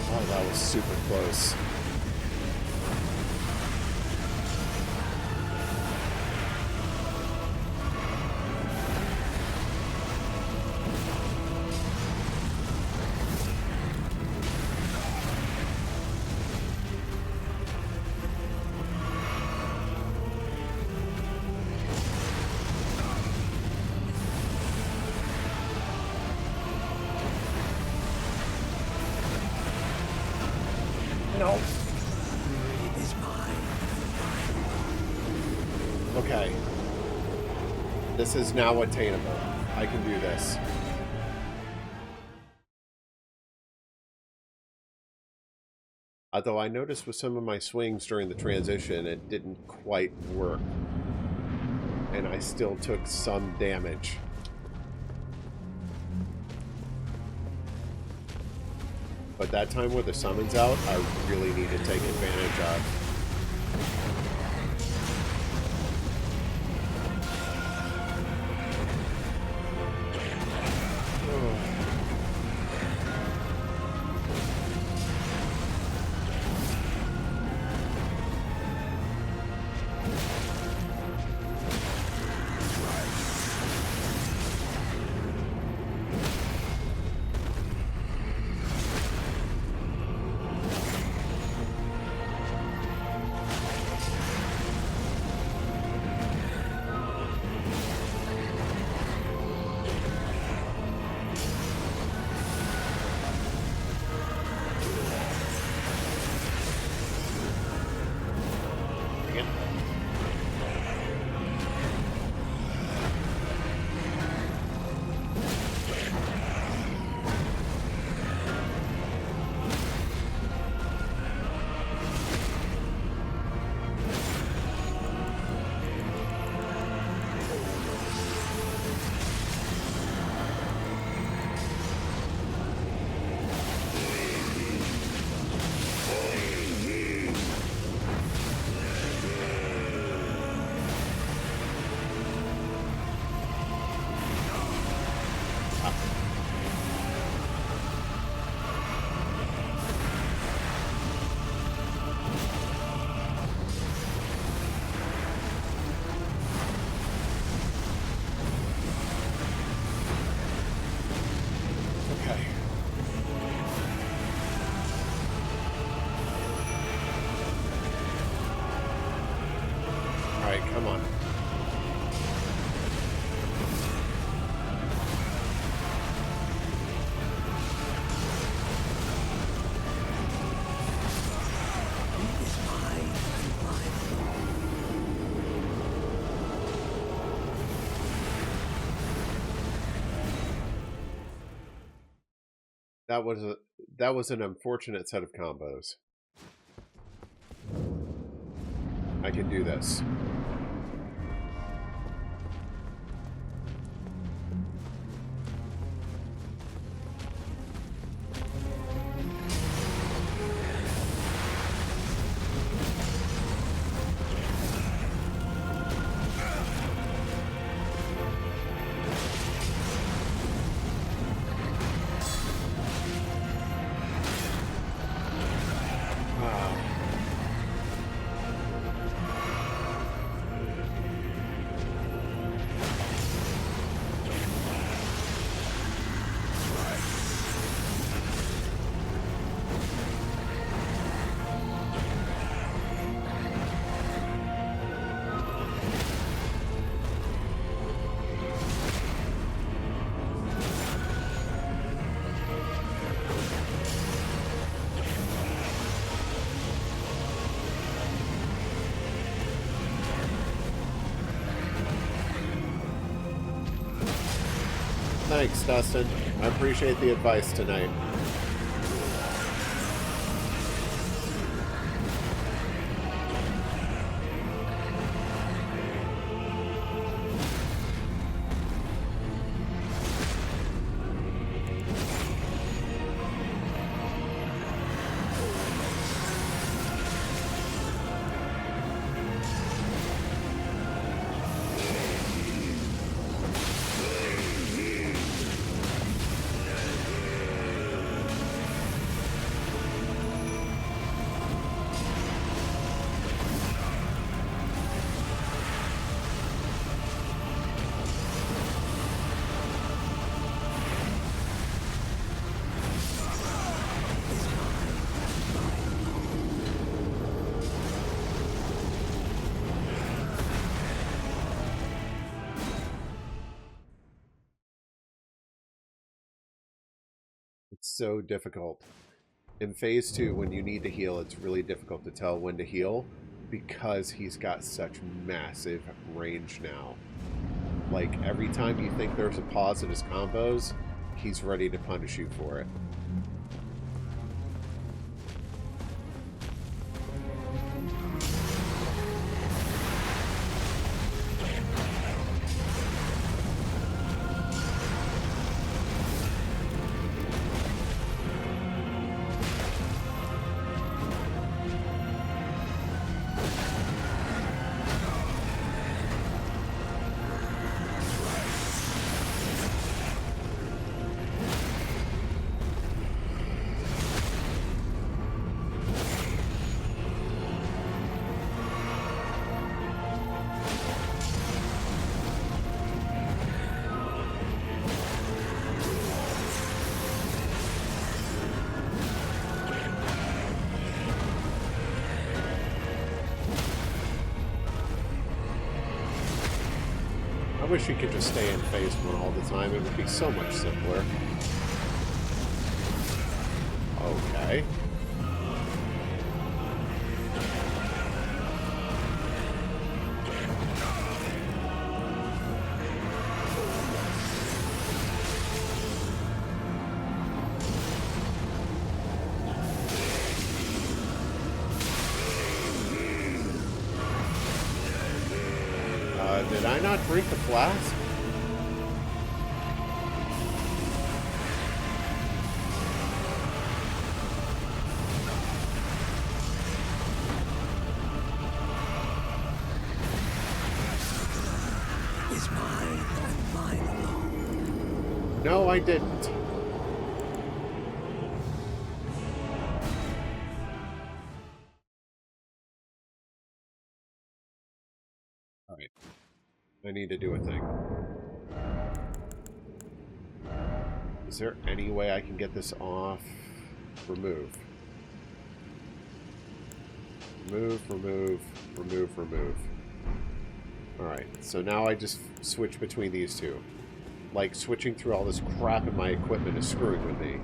Oh, that was super close. No. Is mine. Okay. This is now attainable. I can do this. Although I noticed with some of my swings during the transition, it didn't quite work. And I still took some damage. But that time where the summon's out, I really need to take advantage of. That was an unfortunate set of combos. I can do this. Thanks, Dustin. I appreciate the advice tonight. It's so difficult. In phase 2, when you need to heal, it's really difficult to tell when to heal because he's got such massive range now. Like, every time you think there's a pause in his combos, he's ready to punish you for it. I wish you could just stay in phase 1 all the time. It would be so much simpler. Okay. Did I not drink the flask? Is mine and mine alone. No, I didn't. Alright. I need to do a thing. Is there any way I can get this off? Remove. Remove. Alright, so now I just switch between these two. Like, switching through all this crap in my equipment is screwing with me.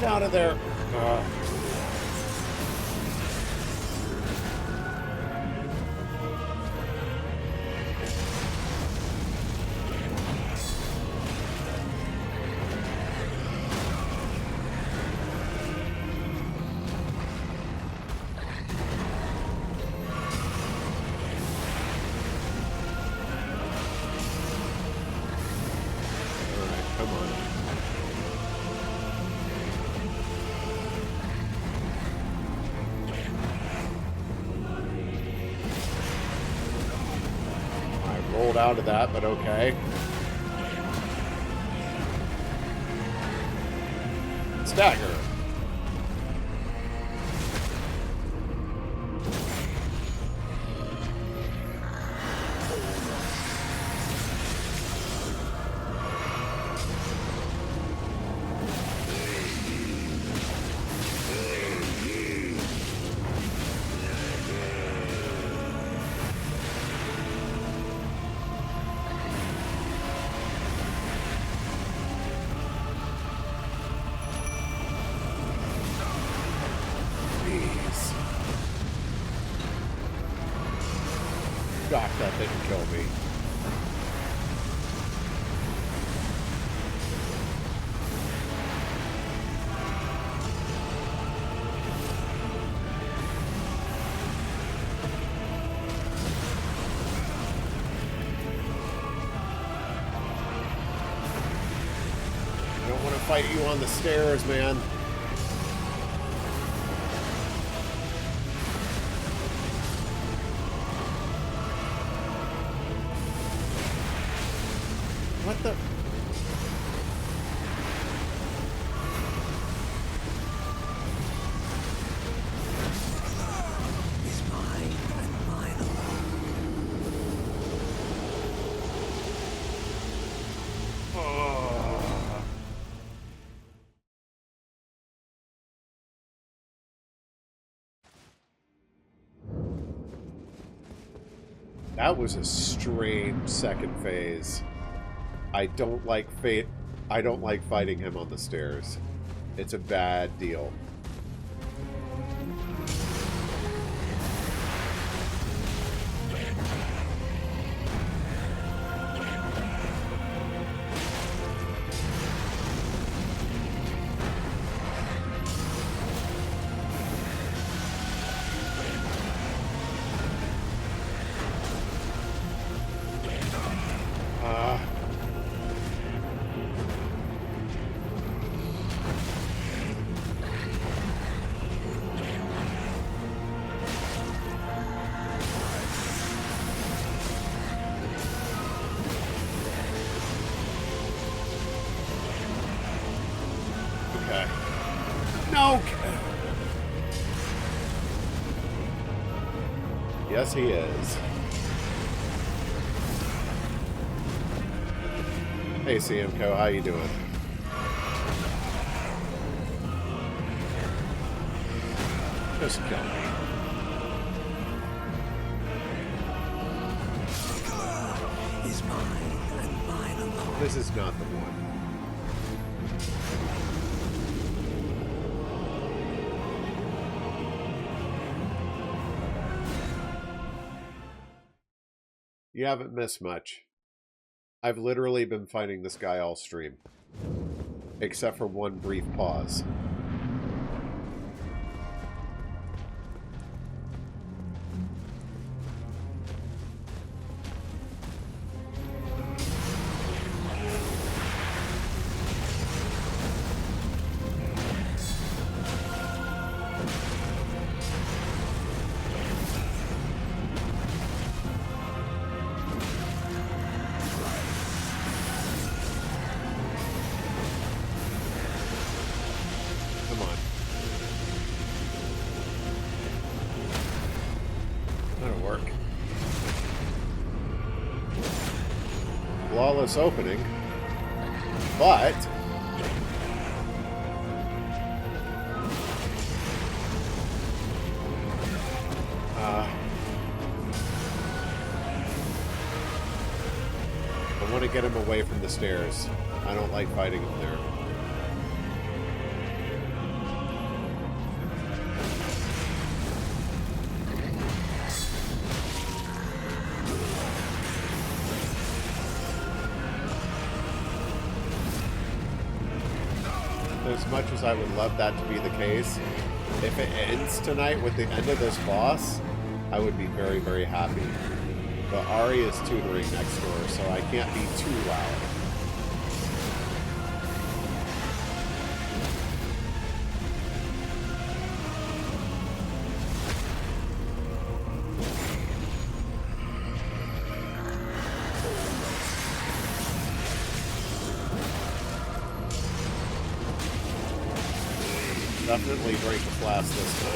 out of there. Rolled out of that, but okay. Stagger. Gosh, that didn't kill me. I don't want to fight you on the stairs, man. What the? Is mine and mine alone. That was a strange second phase. I don't like I don't like fighting him on the stairs. It's a bad deal. No! Yes, he is. Hey, CMCO, how you doing? Just kill me. Is mine and mine alone. This is not the one. You haven't missed much. I've literally been fighting this guy all stream. Except for one brief pause. Flawless opening, but I want to get him away from the stairs. I don't like fighting him there. as much as I would love that to be the case, if it ends tonight with the end of this boss, I would be very, very happy. But Ari is tutoring next door, so I can't be too loud. Definitely drank the flask this time.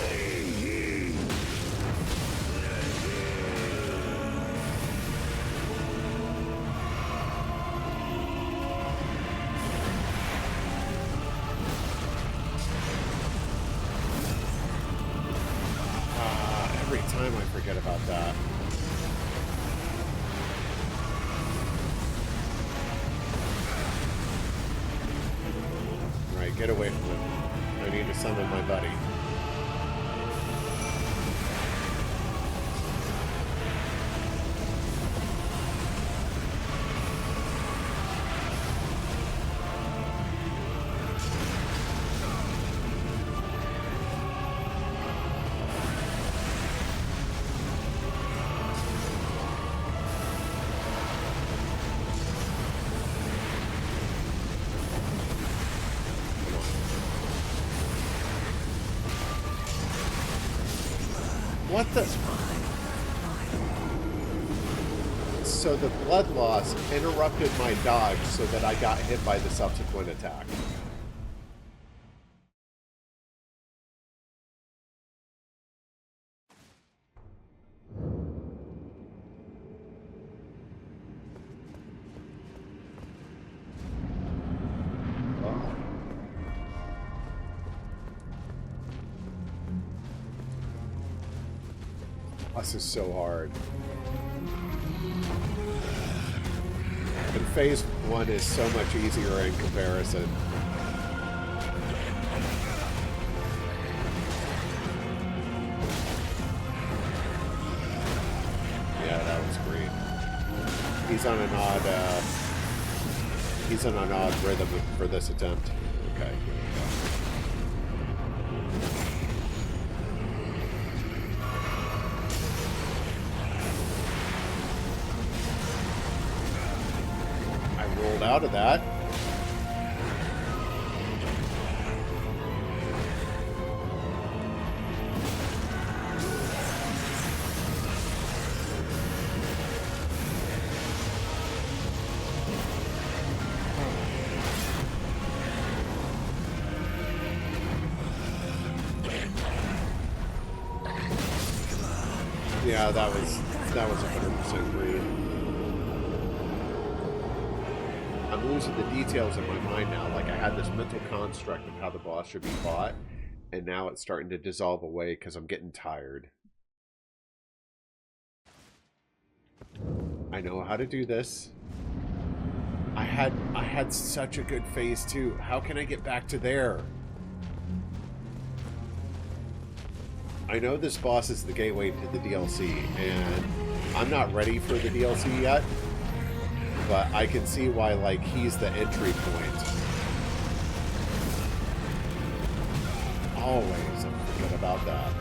Every time I forget about that. Alright, get away from him. I need to summon my buddy. What the? So the blood loss interrupted my dodge so that I got hit by the subsequent attack. This is so hard. And phase 1 is so much easier in comparison. Yeah, that was great. He's on an odd rhythm for this attempt. Okay. Rolled out of that. Yeah, that was 100% green. I'm losing the details in my mind now. Like, I had this mental construct of how the boss should be fought, and now it's starting to dissolve away because I'm getting tired. I know how to do this. I had such a good phase 2. How can I get back to there? I know this boss is the gateway to the DLC, and I'm not ready for the DLC yet. But I can see why, like, he's the entry point. Always, I forget about that.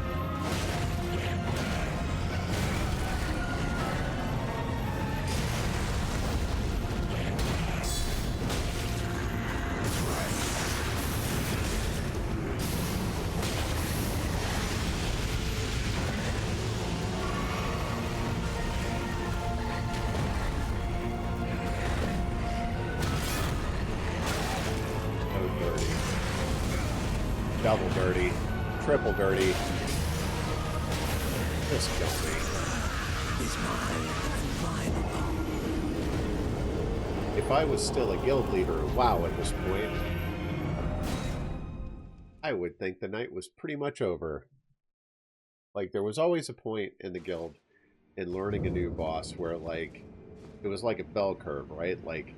Double dirty. Triple dirty. Just kill me. Is mine and mine alone. If I was still a guild leader, wow, at this point, I would think the night was pretty much over. Like, there was always a point in the guild in learning a new boss where, like, it was like a bell curve, right? Like,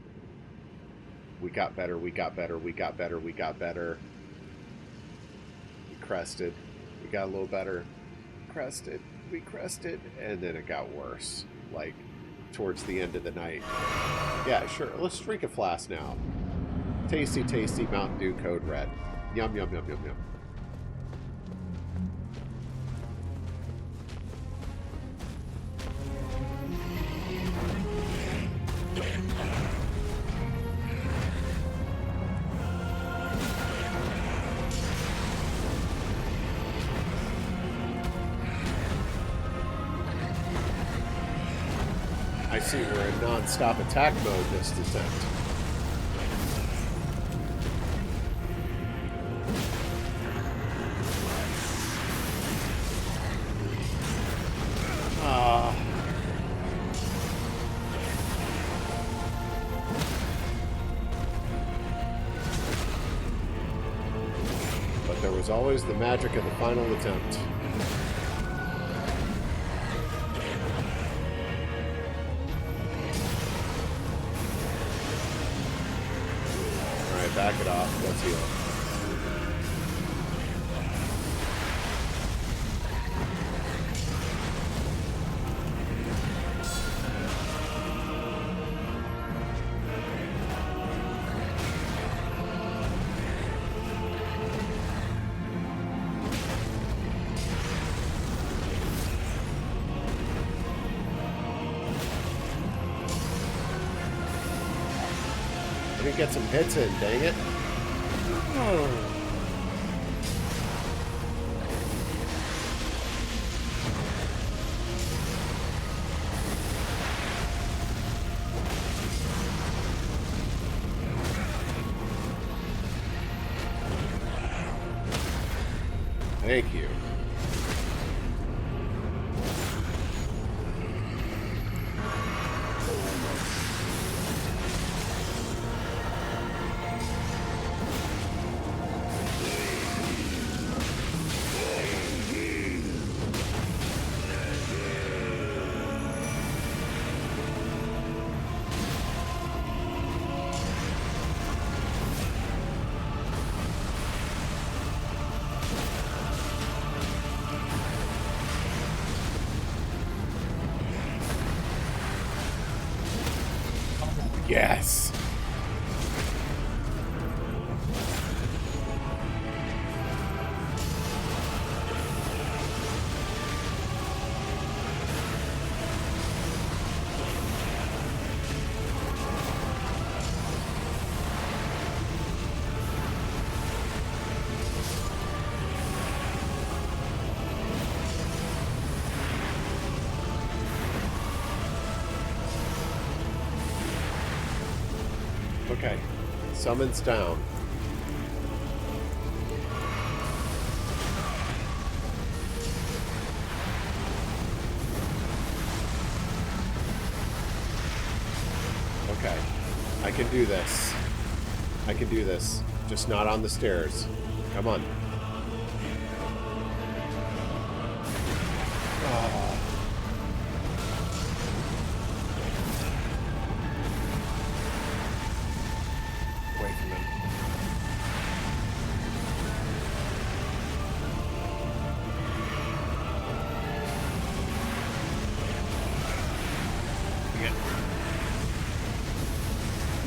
we got better, we got better, we got better, we got better. Crested, we got a little better, crested, we crested, and then it got worse, like towards the end of the night. Yeah, sure, let's drink a flask now. Tasty, tasty Mountain Dew Code Red. Yum, yum, yum, yum, yum. I see we're in non-stop attack mode this descent. But there was always the magic of the final attempt. Back it off. Let's heal. I didn't get some hits in, dang it. Oh. Thank you. Yes. Okay. Summons down. Okay. I can do this. I can do this. Just not on the stairs. Come on.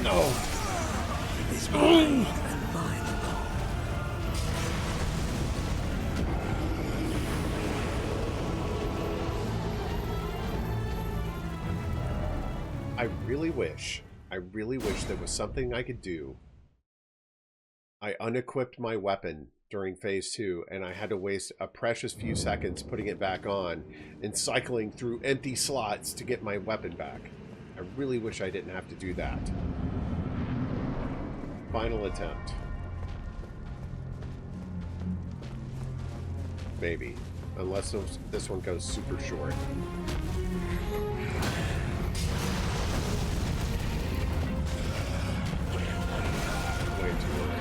No. Is mine and mine alone. I really wish there was something I could do. I unequipped my weapon during phase 2 and I had to waste a precious few seconds putting it back on and cycling through empty slots to get my weapon back. I really wish I didn't have to do that. Final attempt. Maybe. Unless this one goes super short. Way too early.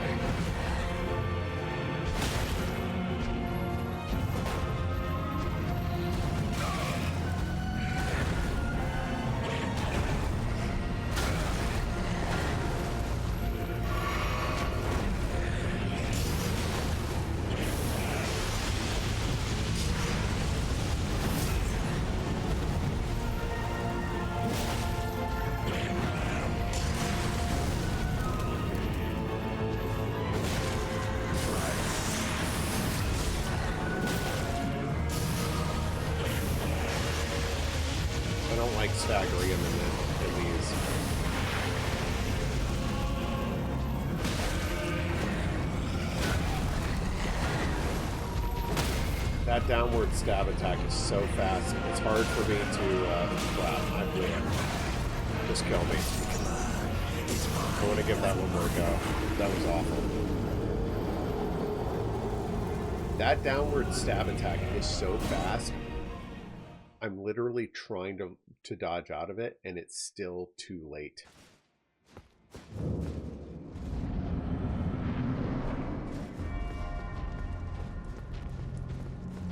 staggering him in these. That downward stab attack is so fast, it's hard for me to, wow, I win. Just kill me. I want to give that one more go. That was awful. That downward stab attack is so fast, I'm literally trying to dodge out of it, and it's still too late.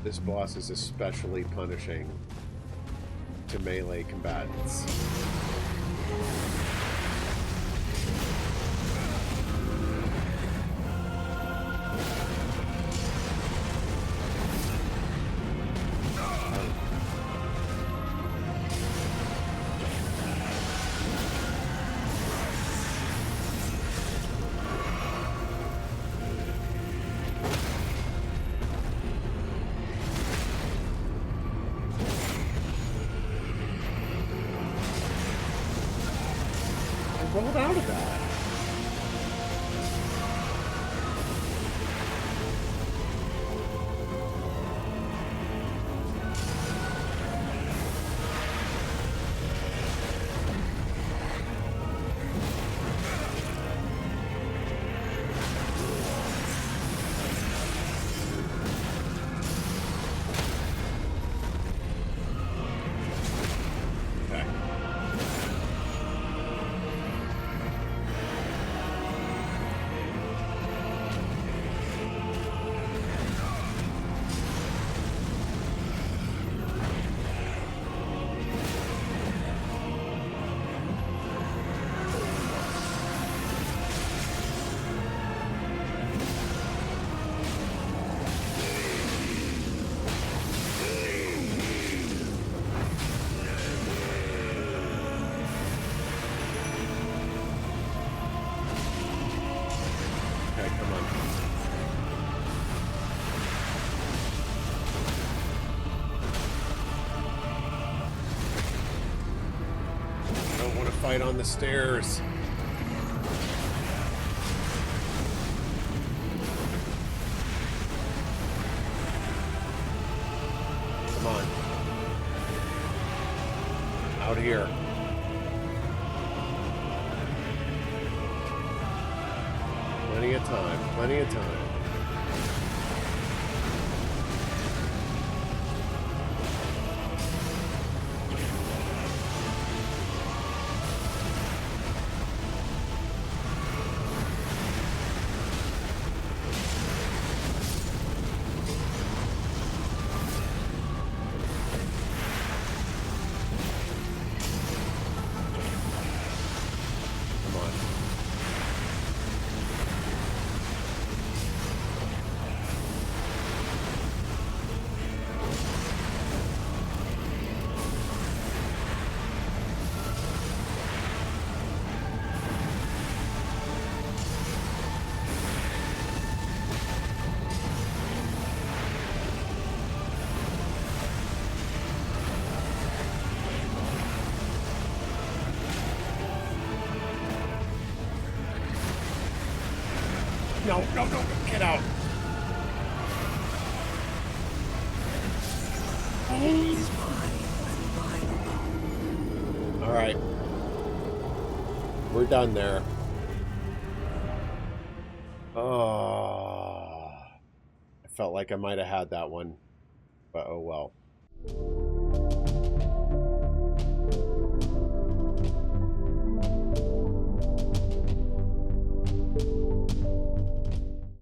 This boss is especially punishing to melee combatants. Rolled out of that. Fight on the stairs. Come on. Out here. Plenty of time. Plenty of time. No, no, no, get out. All right. We're done there. Oh, I felt like I might have had that one, but oh well.